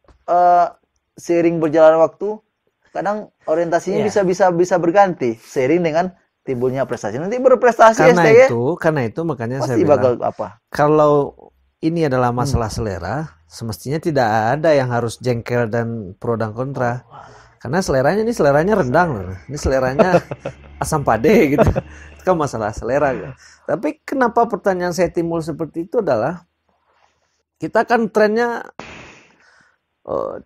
seiring berjalan waktu kadang orientasinya bisa berganti seiring dengan timbulnya prestasi. Nanti berprestasi STY. Karena itu makanya saya pasti bakal bilang apa? Kalau ini adalah masalah selera, semestinya tidak ada yang harus jengkel dan pro dan kontra. Karena seleranya rendang loh. Ini seleranya asam pade gitu. Itu kan masalah selera kan. Tapi kenapa pertanyaan saya timbul seperti itu adalah kita kan trennya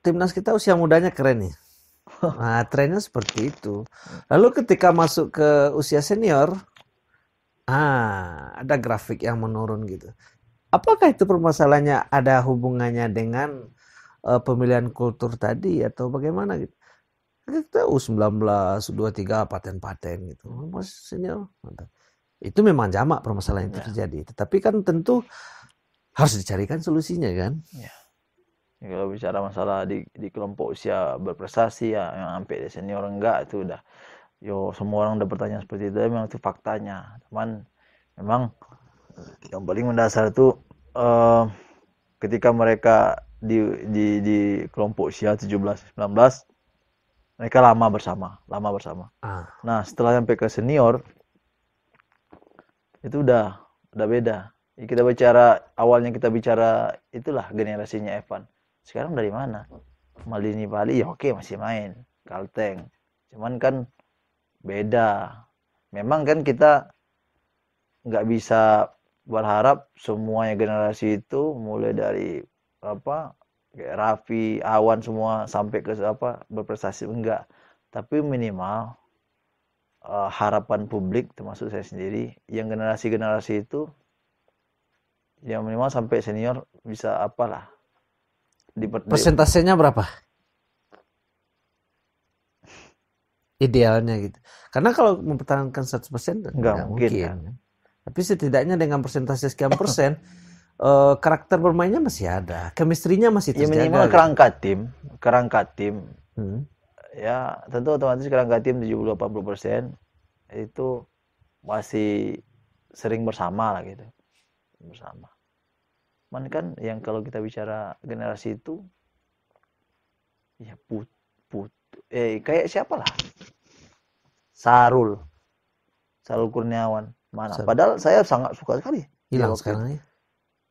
timnas kita usia mudanya keren nih. Nah, trennya seperti itu. Lalu ketika masuk ke usia senior, ada grafik yang menurun gitu. Apakah itu permasalahannya ada hubungannya dengan pemilihan kultur tadi atau bagaimana gitu? Kita U19, U23 paten-paten gitu. Masih senior. Itu memang jamak permasalahan itu terjadi. Tetapi kan tentu harus dicarikan solusinya kan? Ya. Kalau bicara masalah di kelompok usia berprestasi ya, yang sampai senior enggak itu udah, semua orang udah bertanya seperti itu, memang itu faktanya. Cuman memang yang paling mendasar itu ketika mereka di kelompok usia 17-19 mereka lama bersama. Nah setelah sampai ke senior itu udah beda. Awalnya kita bicara itulah generasinya Evan. Sekarang dari mana? Maldini Bali ya oke masih main, Kalteng. Cuman kan beda. Memang kan kita nggak bisa berharap semuanya generasi itu mulai dari kayak Raffi, Awan semua sampai ke berprestasi, enggak. Tapi minimal harapan publik termasuk saya sendiri yang generasi itu yang minimal sampai senior bisa apalah. Persentasenya berapa? Idealnya gitu. Karena kalau mempertahankan 100% enggak mungkin kan. Tapi setidaknya dengan persentase sekian persen karakter bermainnya masih ada, chemistry-nya masih terjaga. Ya minimal kerangka tim. Ya tentu otomatis kerangka tim 70-80% itu masih sering bersama lah gitu. Bersama. Cuman kan yang kalau kita bicara generasi itu ya kayak siapa lah? Sarul Kurniawan mana? Padahal saya sangat suka sekali. Hilang sekarang ya.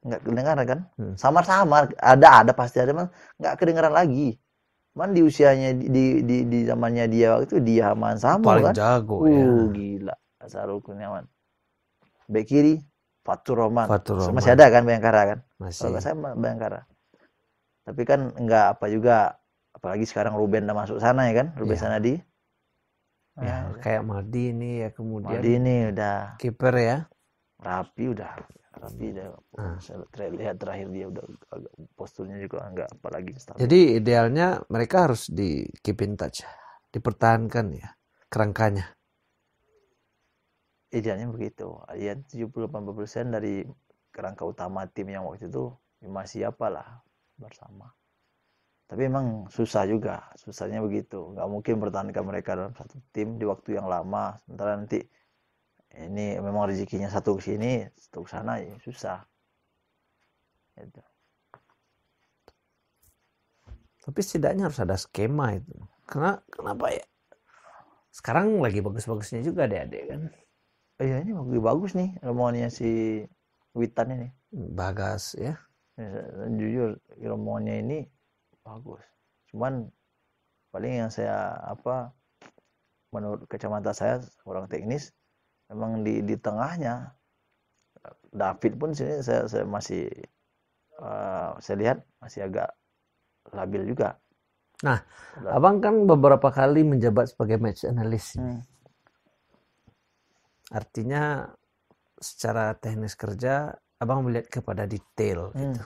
Nggak kedengaran kan? Samar-samar ada pasti ada, nggak kedengaran lagi. Man di usianya di zamannya dia waktu itu dia Haman Samu paling kan? jago ya. Gila Sarul Kurniawan. Bek kiri Fatur Rahman. Masih ada kan Bayangkara kan? Masih. Kalau saya Bayangkara. Tapi kan enggak apa juga, apalagi sekarang Ruben udah masuk sana ya kan? Ruben Sanadi. Ya, kayak Madi ini ya, kemudian Madi ini udah kiper ya. Rapi udah. Saya lihat terakhir dia udah posturnya juga enggak apalagi stabil. Jadi idealnya mereka harus di keep in touch, dipertahankan ya kerangkanya. Idealnya begitu. Ya 70-80% dari kerangka utama tim yang waktu itu masih apalah bersama. Tapi memang susah juga, susahnya begitu. Nggak mungkin pertahankan mereka dalam satu tim di waktu yang lama. Sementara nanti ini memang rezekinya satu ke sini, satu ke sana ya susah. Gitu. Tapi setidaknya harus ada skema itu. Kenapa ya? Sekarang lagi bagus-bagusnya juga adik-adik kan. Iya ini bagus nih romonnya si Witan ini. Bagas ya. Jujur rombongannya ini bagus. Cuman paling yang saya menurut kacamata saya orang teknis, memang di tengahnya David pun sini saya masih saya lihat masih agak labil juga. Nah, abang kan beberapa kali menjabat sebagai match analyst. Artinya secara teknis kerja abang melihat kepada detail gitu.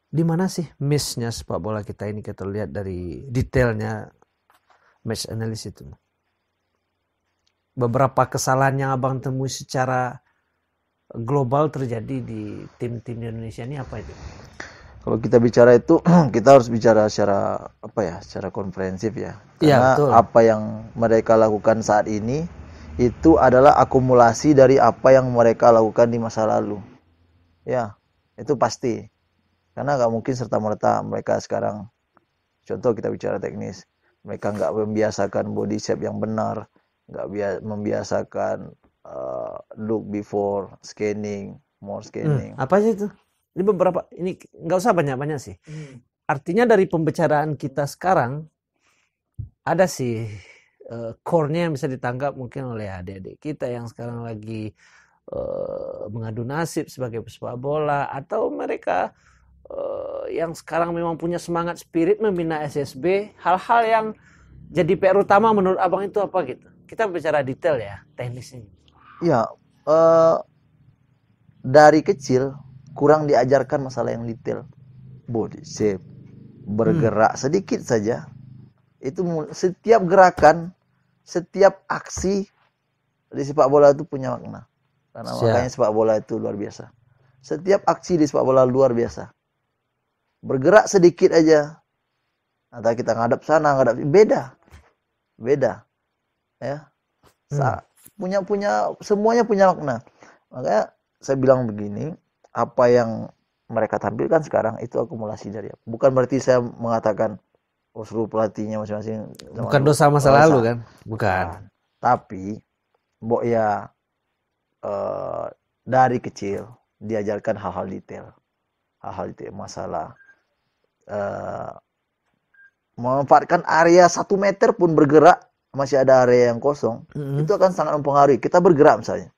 Di mana sih miss-nya sepak bola kita ini kita lihat dari detailnya match analyst itu? Beberapa kesalahan yang abang temui secara global terjadi di tim-tim di Indonesia ini apa itu? Kalau kita bicara itu kita harus bicara secara secara komprehensif ya. Karena betul. Apa yang mereka lakukan saat ini itu adalah akumulasi dari apa yang mereka lakukan di masa lalu. Ya, itu pasti. Karena nggak mungkin serta-merta mereka sekarang, contoh kita bicara teknis, mereka nggak membiasakan body shape yang benar, nggak membiasakan look before scanning, more scanning. Apa sih itu? Ini beberapa, ini nggak usah banyak-banyak sih. Artinya dari pembicaraan kita sekarang ada sih core-nya yang bisa ditangkap mungkin oleh adik-adik kita yang sekarang lagi mengadu nasib sebagai pesepak bola, atau mereka yang sekarang memang punya semangat spirit membina SSB. Hal-hal yang jadi PR utama menurut abang itu apa gitu? Kita bicara detail ya, teknisnya. Ya, dari kecil kurang diajarkan masalah yang detail, body shape, bergerak sedikit saja, itu setiap gerakan, setiap aksi di sepak bola itu punya makna. Karena makanya sepak bola itu luar biasa. Setiap aksi di sepak bola luar biasa. Bergerak sedikit aja, atau kita ngadap sana, ngadap beda, ya. Semuanya punya makna. Makanya saya bilang begini. Apa yang mereka tampilkan sekarang itu akumulasi dari apa? Bukan berarti saya mengatakan seluruh pelatihnya masing-masing. Bukan dosa masa lalu kan? Bukan. Tapi dari kecil diajarkan hal-hal detail masalah memanfaatkan area 1 meter pun bergerak, masih ada area yang kosong, itu akan sangat mempengaruhi. Kita bergerak misalnya,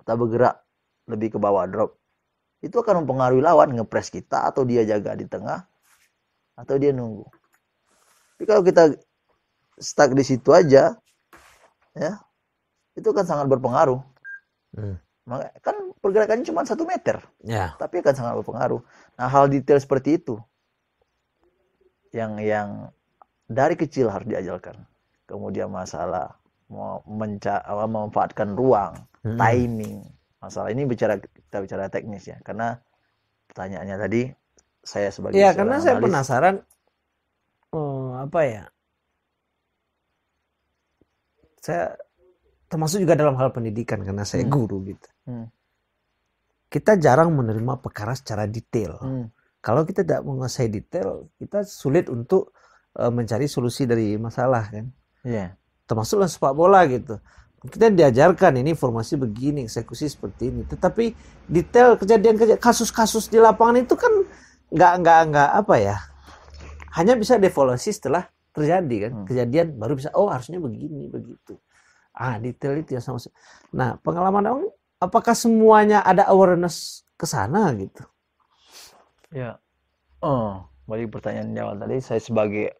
kita bergerak lebih ke bawah drop, itu akan mempengaruhi lawan ngepres kita, atau dia jaga di tengah, atau dia nunggu. Tapi kalau kita stuck di situ aja, ya, itu kan sangat berpengaruh. Makanya kan pergerakannya cuma 1 meter, tapi akan sangat berpengaruh. Nah, hal detail seperti itu yang dari kecil harus diajarkan. Kemudian masalah memanfaatkan ruang, timing. Masalah ini kita bicara teknis ya, karena pertanyaannya tadi saya sebagai karena analis, saya penasaran saya termasuk juga dalam hal pendidikan karena saya guru gitu. Kita jarang menerima perkara secara detail. Kalau kita tidak menguasai detail, kita sulit untuk mencari solusi dari masalah kan. Termasuklah sepak bola gitu. Kita diajarkan ini formasi begini, eksekusi seperti ini. Tetapi detail kejadian kasus-kasus di lapangan itu kan nggak hanya bisa devaluasi setelah terjadi kan. Kejadian baru bisa harusnya begini begitu. Detail itu ya sama. Nah, pengalaman apakah semuanya ada awareness ke sana gitu? Ya. Balik pertanyaan di awal tadi, saya sebagai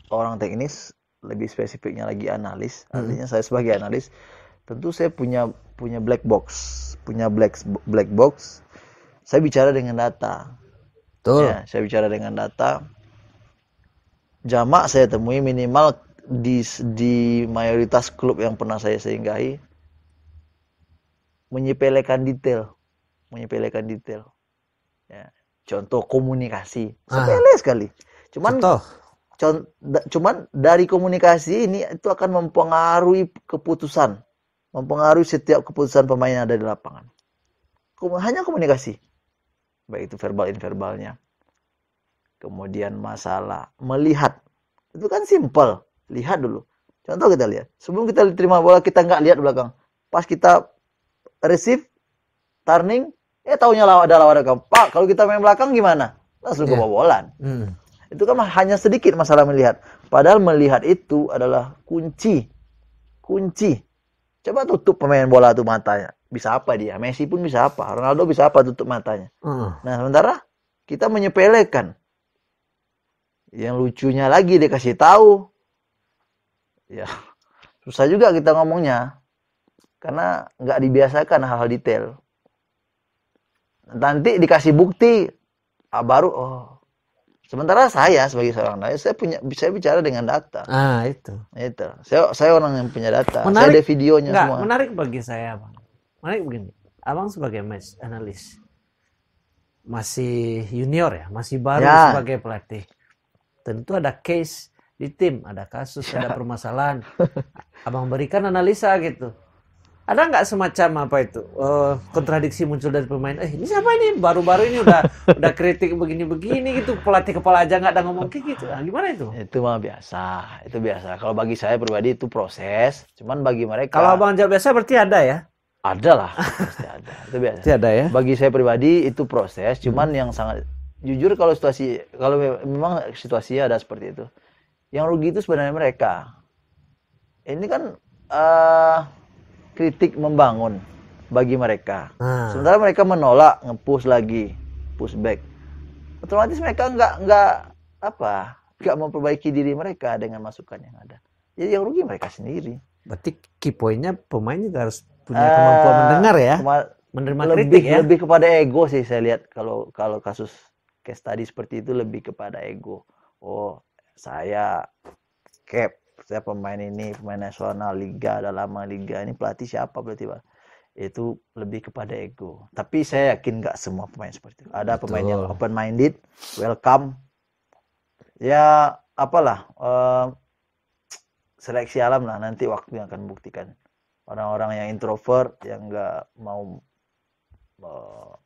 orang teknis, lebih spesifiknya lagi analis. Artinya saya sebagai analis, tentu saya punya black box, Saya bicara dengan data. Betul. Ya, saya bicara dengan data. Jamak saya temui minimal di mayoritas klub yang pernah saya singgahi, menyepelekan detail. Ya, contoh komunikasi, sepele sekali. Cuman dari komunikasi ini itu akan mempengaruhi setiap keputusan pemain yang ada di lapangan. Hanya komunikasi, baik itu verbal inverbalnya. Kemudian masalah melihat, itu kan simple, lihat dulu. Contoh kita lihat, sebelum kita terima bola kita nggak lihat belakang. Pas kita receive, turning, taunya ada lawan kamu. Pak, kalau kita main belakang gimana? Langsung kebobolan. Itu kan hanya sedikit masalah melihat. Padahal melihat itu adalah kunci. Coba tutup pemain bola tuh matanya. Bisa apa dia? Messi pun bisa apa? Ronaldo bisa apa tutup matanya? Nah, sementara kita menyepelekan. Yang lucunya lagi dikasih tahu. Ya, susah juga kita ngomongnya. Karena nggak dibiasakan hal-hal detail. Nanti dikasih bukti, baru Sementara saya sebagai seorang nelayan, saya bicara dengan data. Itu. Saya orang yang punya data. Menarik, saya ada videonya semua. Menarik bagi saya, Bang. Menarik begini. Abang sebagai match analis masih junior ya, masih baru sebagai pelatih. Tentu ada case di tim, ada kasus, ada permasalahan. Abang berikan analisa gitu. Ada nggak semacam apa itu kontradiksi muncul dari pemain? Ini siapa ini? Baru-baru ini udah kritik begini-begini gitu. Pelatih kepala aja nggak ada ngomong kayak gitu. Gimana itu? Itu mah biasa. Itu biasa. Kalau bagi saya pribadi itu proses. Cuman bagi mereka. Kalau abang jawab biasa berarti ada ya? Ada lah, pasti ada. Itu biasa. Pasti ada ya. Bagi saya pribadi itu proses. Cuman yang sangat jujur kalau memang situasinya ada seperti itu. Yang rugi itu sebenarnya mereka. Ini kan kritik membangun bagi mereka. Sementara mereka menolak, nge-push lagi, push back. Otomatis mereka nggak memperbaiki diri mereka dengan masukan yang ada. Jadi yang rugi mereka sendiri. Berarti key point-nya pemain juga harus punya kemampuan mendengar ya, menerima kritik ya. Lebih kepada ego sih saya lihat kalau kasus case tadi seperti itu lebih kepada ego. Saya saya pemain ini, pemain nasional, liga, ada lama liga, ini pelatih siapa berarti Pak? Itu lebih kepada ego. Tapi saya yakin nggak semua pemain seperti itu. Ada pemain yang open minded, welcome. Ya apalah, seleksi alam lah, nanti waktu yang akan membuktikan. Orang-orang yang introvert, yang nggak mau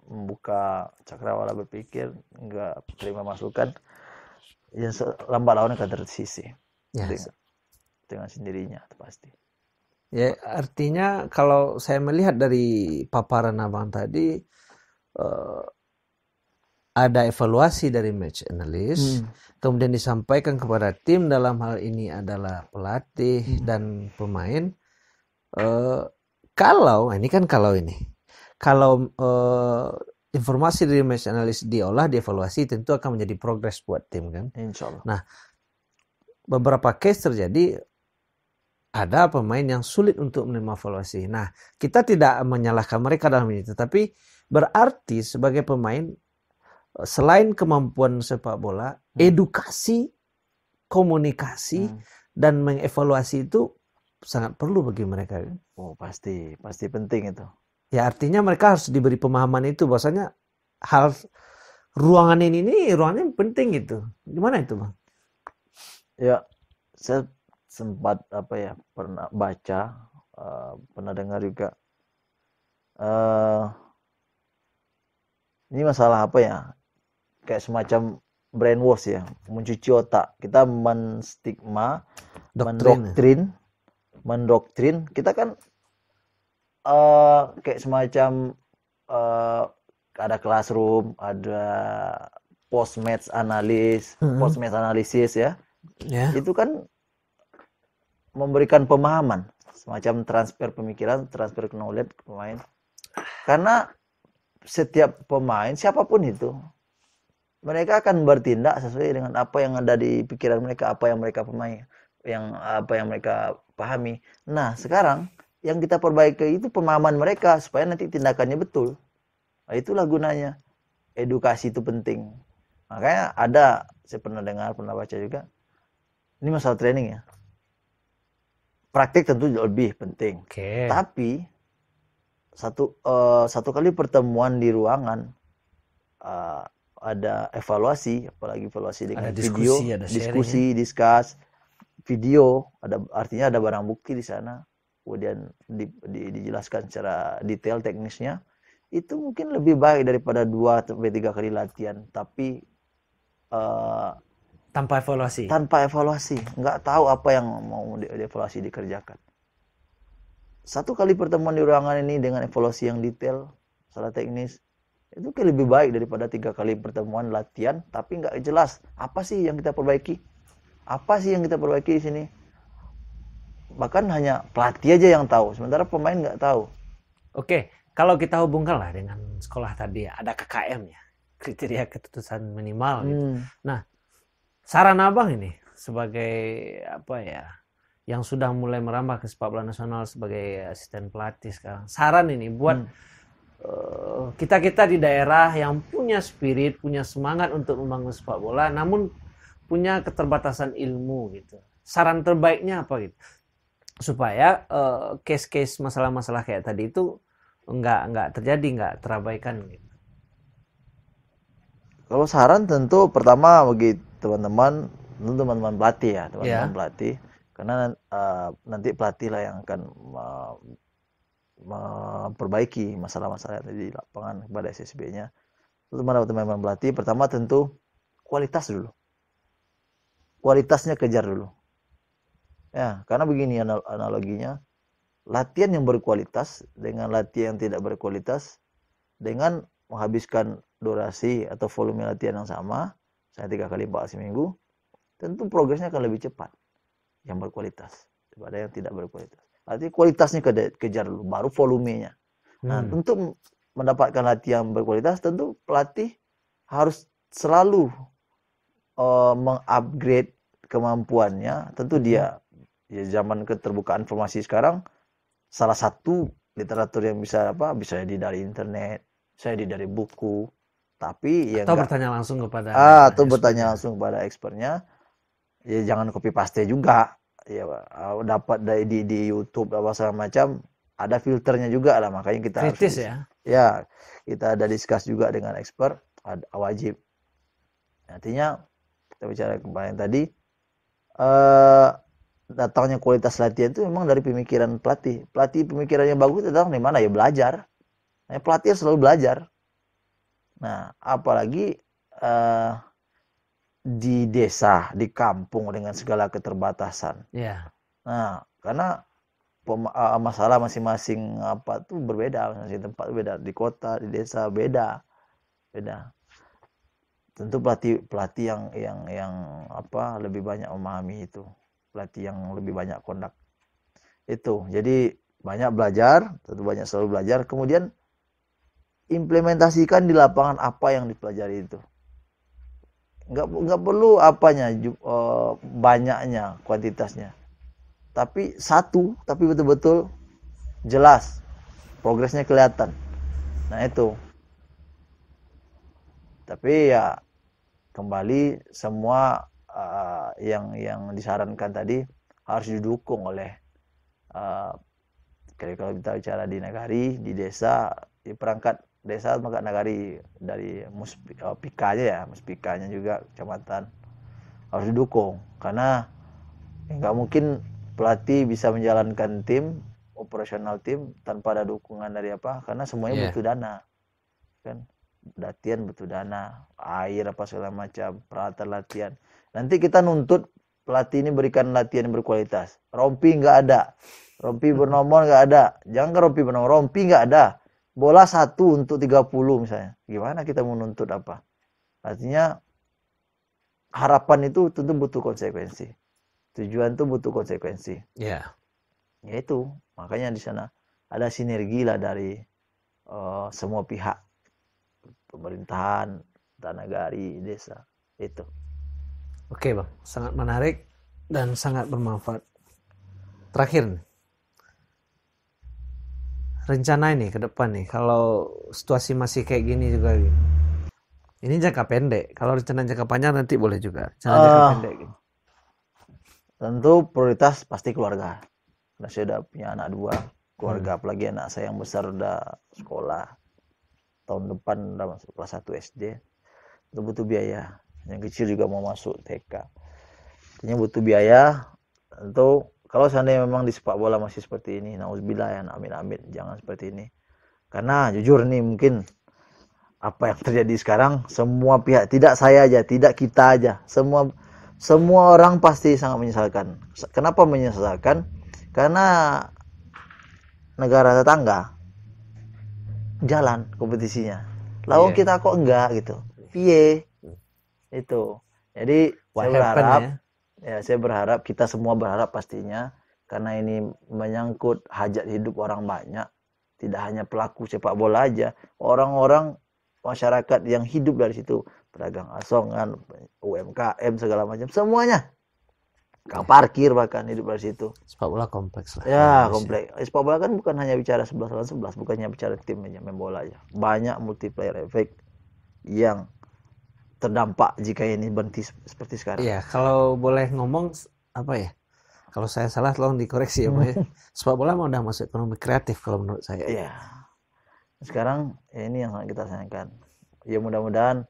membuka cakrawala berpikir, nggak terima masukan, ya lambat laun akan tersisih. Dengan sendirinya itu pasti. Ya, artinya kalau saya melihat dari paparan abang tadi, ada evaluasi dari match analyst, kemudian disampaikan kepada tim, dalam hal ini adalah pelatih dan pemain. Kalau informasi dari match analyst diolah, dievaluasi, tentu akan menjadi progres buat tim kan. Insya Allah. Nah, beberapa case terjadi, ada pemain yang sulit untuk menerima evaluasi. Nah, kita tidak menyalahkan mereka dalam ini, tetapi berarti sebagai pemain, selain kemampuan sepak bola, edukasi, komunikasi, dan mengevaluasi itu sangat perlu bagi mereka. Pasti penting itu. Ya, artinya mereka harus diberi pemahaman itu, bahwasanya ruangan ini penting gitu. Gimana itu, Bang? Ya, saya sempat pernah baca, pernah dengar juga. Ini masalah kayak semacam brainwash ya, mencuci otak. Kita menstigma, mendoktrin. Kita kan kayak semacam ada classroom, ada post-match analisis ya. Itu kan memberikan pemahaman, semacam transfer pemikiran, transfer knowledge ke pemain. Karena setiap pemain, siapapun itu, mereka akan bertindak sesuai dengan apa yang ada di pikiran mereka, apa yang mereka pahami. Nah, sekarang yang kita perbaiki itu pemahaman mereka supaya nanti tindakannya betul. Nah, itulah gunanya. Edukasi itu penting. Makanya saya pernah dengar, pernah baca juga. Ini masalah training ya. Praktik tentu lebih penting. Tapi satu kali pertemuan di ruangan, ada evaluasi, apalagi evaluasi dengan diskusi, discuss, video, artinya ada barang bukti di sana, kemudian dijelaskan secara detail teknisnya, itu mungkin lebih baik daripada 2-3 kali latihan, tapi tanpa evaluasi, nggak tahu apa yang mau dievaluasi dikerjakan. 1 kali pertemuan di ruangan ini dengan evaluasi yang detail secara teknis itu lebih baik daripada 3 kali pertemuan latihan tapi nggak jelas apa sih yang kita perbaiki, di sini. Bahkan hanya pelatih aja yang tahu, sementara pemain nggak tahu. Oke, kalau kita hubungkan lah dengan sekolah tadi ya, ada KKM ya, kriteria ketutusan minimal gitu. Nah, saran abang ini sebagai apa ya, yang sudah mulai merambah ke sepak bola nasional sebagai asisten pelatih sekarang, saran ini buat kita di daerah yang punya spirit, punya semangat untuk membangun sepak bola, namun punya keterbatasan ilmu gitu. Saran terbaiknya apa gitu? Supaya case-case masalah-masalah kayak tadi itu nggak terjadi, nggak terabaikan gitu. Kalau saran tentu pertama bagi teman-teman pelatih ya, pelatih, karena nanti pelatih lah yang akan memperbaiki masalah-masalah tadi di lapangan kepada SSB-nya. Teman-teman pelatih pertama tentu kualitas dulu. Kualitasnya kejar dulu. Ya, karena begini analoginya, latihan yang berkualitas dengan latihan yang tidak berkualitas dengan menghabiskan durasi atau volume latihan yang sama, misalnya 3 kali 4 kali seminggu, tentu progresnya akan lebih cepat yang berkualitas daripada yang tidak berkualitas. Artinya kualitasnya kejar dulu, baru volumenya. Nah, untuk mendapatkan latihan yang berkualitas, tentu pelatih harus selalu mengupgrade kemampuannya. Tentu dia, ya zaman keterbukaan informasi sekarang, salah satu literatur yang bisa dari internet, bisa dari buku, tapi atau bertanya langsung kepada bertanya langsung kepada expertnya. Ya jangan copy paste juga. Ya dapat di YouTube apa segala macam, ada filternya juga lah, makanya kita kritis harus, ya kita ada discuss juga dengan expert, wajib. Artinya kita bicara kemarin tadi, datangnya kualitas latihan itu memang dari pemikiran pelatih. Pemikiran yang bagus datang dari mana? Ya belajar. Pelatih selalu belajar. Nah, apalagi di desa, di kampung dengan segala keterbatasan. Nah, karena masalah masing-masing tuh berbeda, masing tempat beda, di kota, di desa beda. Tentu pelatih yang lebih banyak memahami itu, pelatih yang lebih banyak kondak itu. Jadi banyak belajar, tentu banyak selalu belajar, kemudian implementasikan di lapangan apa yang dipelajari itu. Nggak perlu banyaknya, kuantitasnya, tapi betul-betul jelas, progresnya kelihatan. Nah itu. Tapi ya kembali semua yang disarankan tadi harus didukung oleh kalau kita bicara di nagari, di desa, di perangkat desa, maka nagari dari muspikanya juga kecamatan harus didukung, karena nggak mungkin pelatih bisa menjalankan tim, operasional tim tanpa ada dukungan dari karena semuanya butuh dana kan, latihan butuh dana, air apa segala macam, peralatan latihan. Nanti kita nuntut pelatih ini berikan latihan yang berkualitas, rompi nggak ada, rompi bernomor nggak ada, jangan rompi bernomor, rompi nggak ada, bola 1 untuk 30 misalnya, gimana kita menuntut apa? Artinya harapan itu tentu butuh konsekuensi, tujuan itu butuh konsekuensi. Ya itu, makanya di sana ada sinergi lah dari semua pihak, pemerintahan, nagari, desa itu. Oke Bang, sangat menarik dan sangat bermanfaat. Terakhir, rencana ini ke depan nih, kalau situasi masih kayak gini juga, ini jangka pendek. Kalau rencana jangka panjang nanti boleh juga. Rencana jangka pendek gitu. Tentu prioritas pasti keluarga. Karena saya udah punya anak 2, keluarga, apalagi anak saya yang besar udah sekolah. Tahun depan udah masuk kelas 1 SD. Itu butuh biaya. Yang kecil juga mau masuk TK. Artinya butuh biaya. Tentu kalau seandainya memang di sepak bola masih seperti ini, nauzubillah ya, amin, jangan seperti ini. Karena jujur nih, mungkin apa yang terjadi sekarang, semua pihak, tidak saya aja, tidak kita aja, semua orang pasti sangat menyesalkan. Kenapa menyesalkan? Karena negara tetangga jalan kompetisinya. Lawang kita kok enggak gitu. Piye? Itu. Jadi saya berharap kita semua berharap pastinya, karena ini menyangkut hajat hidup orang banyak, tidak hanya pelaku sepak bola aja, orang-orang masyarakat yang hidup dari situ, pedagang asongan, UMKM segala macam, semuanya. Kang parkir bahkan hidup dari situ. Sepak bola kompleks lah. Ya, kompleks. Sepak bola kan bukan hanya bicara 11 lawan 11, bukannya bicara tim aja main bola aja. Banyak multiplayer efek yang terdampak jika ini berhenti seperti sekarang. Iya, kalau boleh ngomong apa ya? Kalau saya salah tolong dikoreksi ya, Pak ya. Sepak bola mau udah masuk ekonomi kreatif kalau menurut saya. Iya. Sekarang ya ini yang kita sayangkan. Ya mudah-mudahan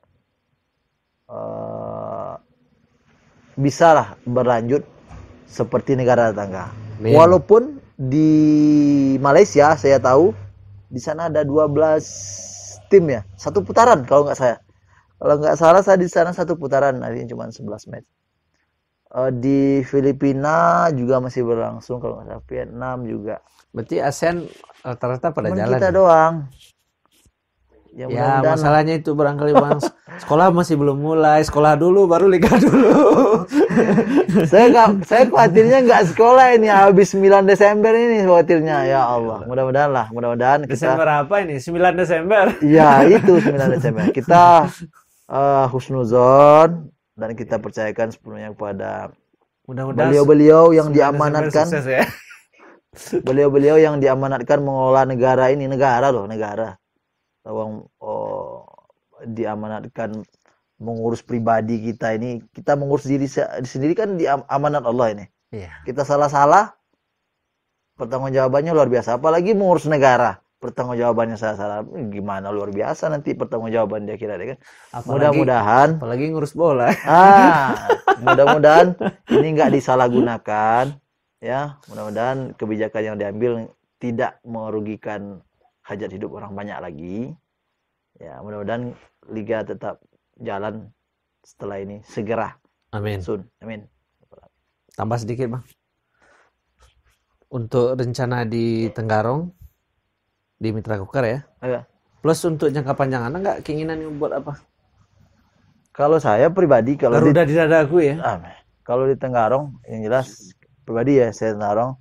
bisa lah berlanjut seperti negara tetangga. Walaupun di Malaysia saya tahu di sana ada 12 tim ya, satu putaran kalau nggak saya. Kalau nggak salah saya di sana satu putaran, nanti cuma 11 match. Di Filipina juga masih berlangsung kalau nggak salah, Vietnam juga. Berarti ASEAN rata-rata pada jalan. Kita doang. Ya masalahnya itu barangkali Bang, sekolah masih belum mulai, sekolah dulu baru liga dulu. Saya khawatirnya nggak sekolah ini habis 9 Desember ini khawatirnya, ya Allah. Mudah-mudahan kita Desember apa ini? 9 Desember. Iya, itu 9 Desember. Kita husnuzon dan kita percayakan sepenuhnya kepada beliau-beliau yang diamanatkan. Ya. Beliau-beliau yang diamanatkan mengelola negara ini, negara. Diamanatkan mengurus pribadi kita ini, kita mengurus diri sendiri kan di amanat Allah ini. Iya. Kita salah-salah, pertanggungjawabannya luar biasa. Apalagi mengurus negara, pertanggungjawabannya salah-salah, gimana luar biasa nanti pertanggungjawaban dia kira kan. Mudah-mudahan. Apalagi ngurus bola. Mudah-mudahan ini nggak disalahgunakan, ya. Mudah-mudahan kebijakan yang diambil tidak merugikan hajat hidup orang banyak lagi. Ya, mudah-mudahan liga tetap jalan setelah ini segera. Amin. Amin. Tambah sedikit, Bang. Untuk rencana di Tenggarong di Mitra Kukar ya. Iya. Plus untuk jangka panjang Anda nggak keinginan buat apa? Kalau saya pribadi Garuda di dadaku ya. Kalau di Tenggarong yang jelas pribadi ya, saya Tenggarong,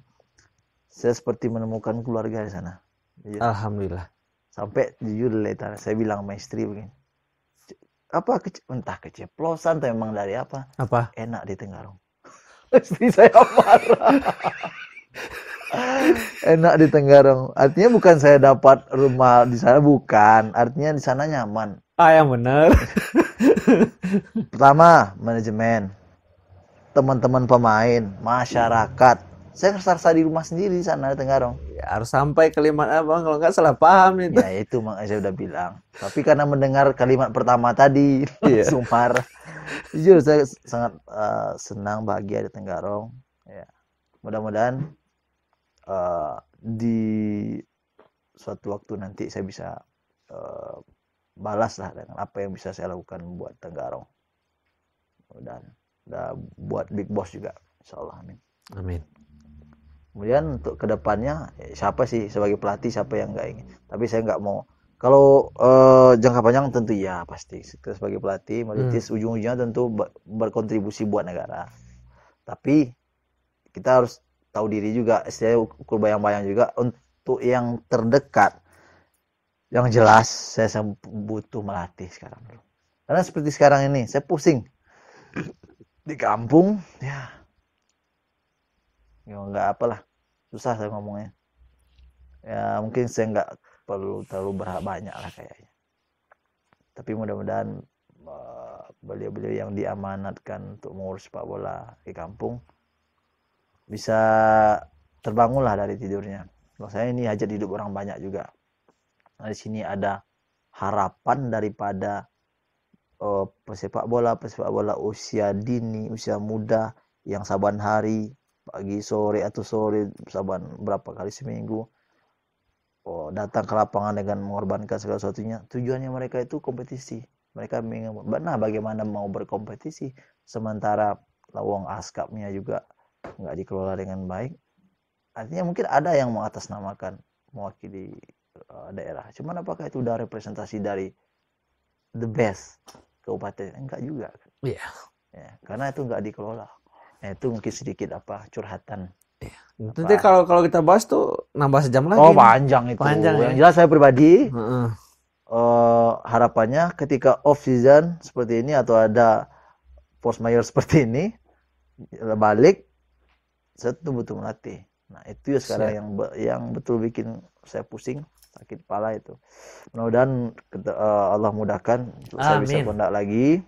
saya seperti menemukan keluarga di sana. Jujur. Alhamdulillah. Sampai jujur saya bilang sama istri begini, entah keceplosan atau memang dari apa enak di Tenggarong. Istri saya marah. Enak di Tenggarong artinya bukan saya dapat rumah di sana, bukan, artinya di sana nyaman. Yang benar. Pertama, manajemen, teman-teman pemain, masyarakat. Saya ngerasa di rumah sendiri di sana di Tenggarong. Ya, harus sampai kalimat Abang, kalau nggak salah paham itu. Ya itu makanya saya udah bilang. Tapi karena mendengar kalimat pertama tadi, langsung marah. Jujur saya sangat senang, bahagia di Tenggarong. Ya. Mudah-mudahan di suatu waktu nanti saya bisa balas lah dengan apa yang bisa saya lakukan buat Tenggarong. Dan buat Big Boss juga, insyaallah. Amin. Amin. Kemudian untuk kedepannya siapa sih sebagai pelatih, siapa yang nggak ingin, tapi saya nggak mau. Kalau jangka panjang tentu ya pasti kita sebagai pelatih meritis ujung-ujungnya tentu berkontribusi buat negara, tapi kita harus tahu diri juga, istilahnya ukur bayang-bayang juga. Untuk yang terdekat yang jelas saya butuh melatih sekarang dulu, karena seperti sekarang ini saya pusing di kampung ya nggak apalah, susah saya ngomongnya ya, mungkin saya nggak perlu terlalu banyak lah kayaknya, tapi mudah-mudahan beliau-beliau yang diamanatkan untuk mengurus sepak bola di kampung bisa terbangunlah dari tidurnya. Kalau saya ini hajat hidup orang banyak juga. Nah, di sini ada harapan daripada pesepak bola usia dini, usia muda yang saban hari, pagi sore atau sore, saban berapa kali seminggu datang ke lapangan dengan mengorbankan segala sesuatunya. Tujuannya mereka itu kompetisi. Mereka bagaimana mau berkompetisi sementara lawang askapnya juga nggak dikelola dengan baik. Artinya mungkin ada yang mengatasnamakan mewakili daerah. Cuman apakah itu udah representasi dari the best kabupaten? Enggak juga. Iya. Ya, karena itu enggak dikelola. Nah, itu mungkin sedikit curhatan. Iya. Nanti kalau kita bahas tuh nambah sejam lagi. Oh, panjang itu. Panjang, yang jelas saya pribadi Heeh. harapannya ketika off season seperti ini atau ada force majeure seperti ini balik, saya tuh butuh melatih. Nah, itu ya sekarang yang betul bikin saya pusing, sakit kepala itu. Mudah-mudahan Allah mudahkan saya bisa kondak lagi,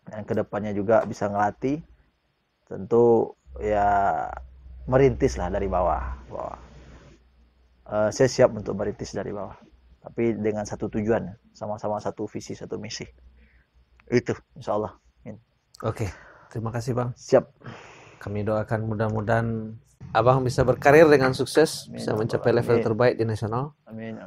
dan kedepannya juga bisa ngelatih. Tentu ya merintis lah dari bawah. Saya siap untuk merintis dari bawah, tapi dengan satu tujuan, sama-sama satu visi, satu misi. Itu, insya Allah. Oke, terima kasih Bang. Siap. Kami doakan mudah-mudahan Abang bisa berkarir dengan sukses, bisa mencapai level terbaik di nasional. Amin.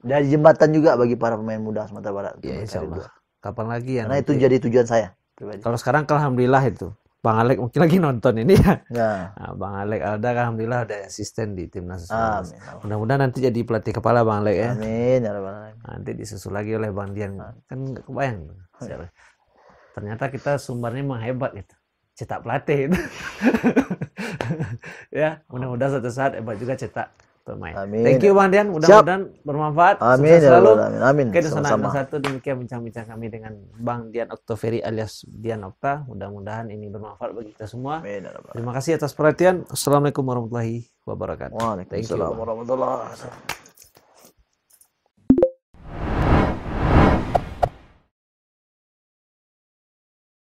Dari jembatan juga bagi para pemain muda Sumatera Barat. Ya, insya Allah. Kapan lagi ya? Karena itu jadi tujuan saya pribadi. Kalau sekarang alhamdulillah itu. Bang Alek mungkin lagi nonton ini ya. Nah, Bang Alek Alda alhamdulillah ada asisten di timnas. Amin. Mudah-mudahan nanti jadi pelatih kepala Bang Alek ya. Amin ya rabbal alamin. Nanti disusul lagi oleh Bang Dian. Kan nggak kebayang. Ternyata kita sumbernya memang hebat gitu. Cetak pelatih itu. Ya, mudah-mudahan suatu saat hebat juga cetak pemain. Amin. Thank you Bang Dian, mudah-mudahan bermanfaat. Amin ya rabbal alamin. Amin. Oke, sama-sama. Satu demikian bincang-bincang kami dengan Bang Dian Octoveri alias Dian Okta. Mudah-mudahan ini bermanfaat bagi kita semua. Amin. Terima kasih atas perhatian. Assalamualaikum warahmatullahi wabarakatuh. Waalaikumsalam warahmatullahi wabarakatuh.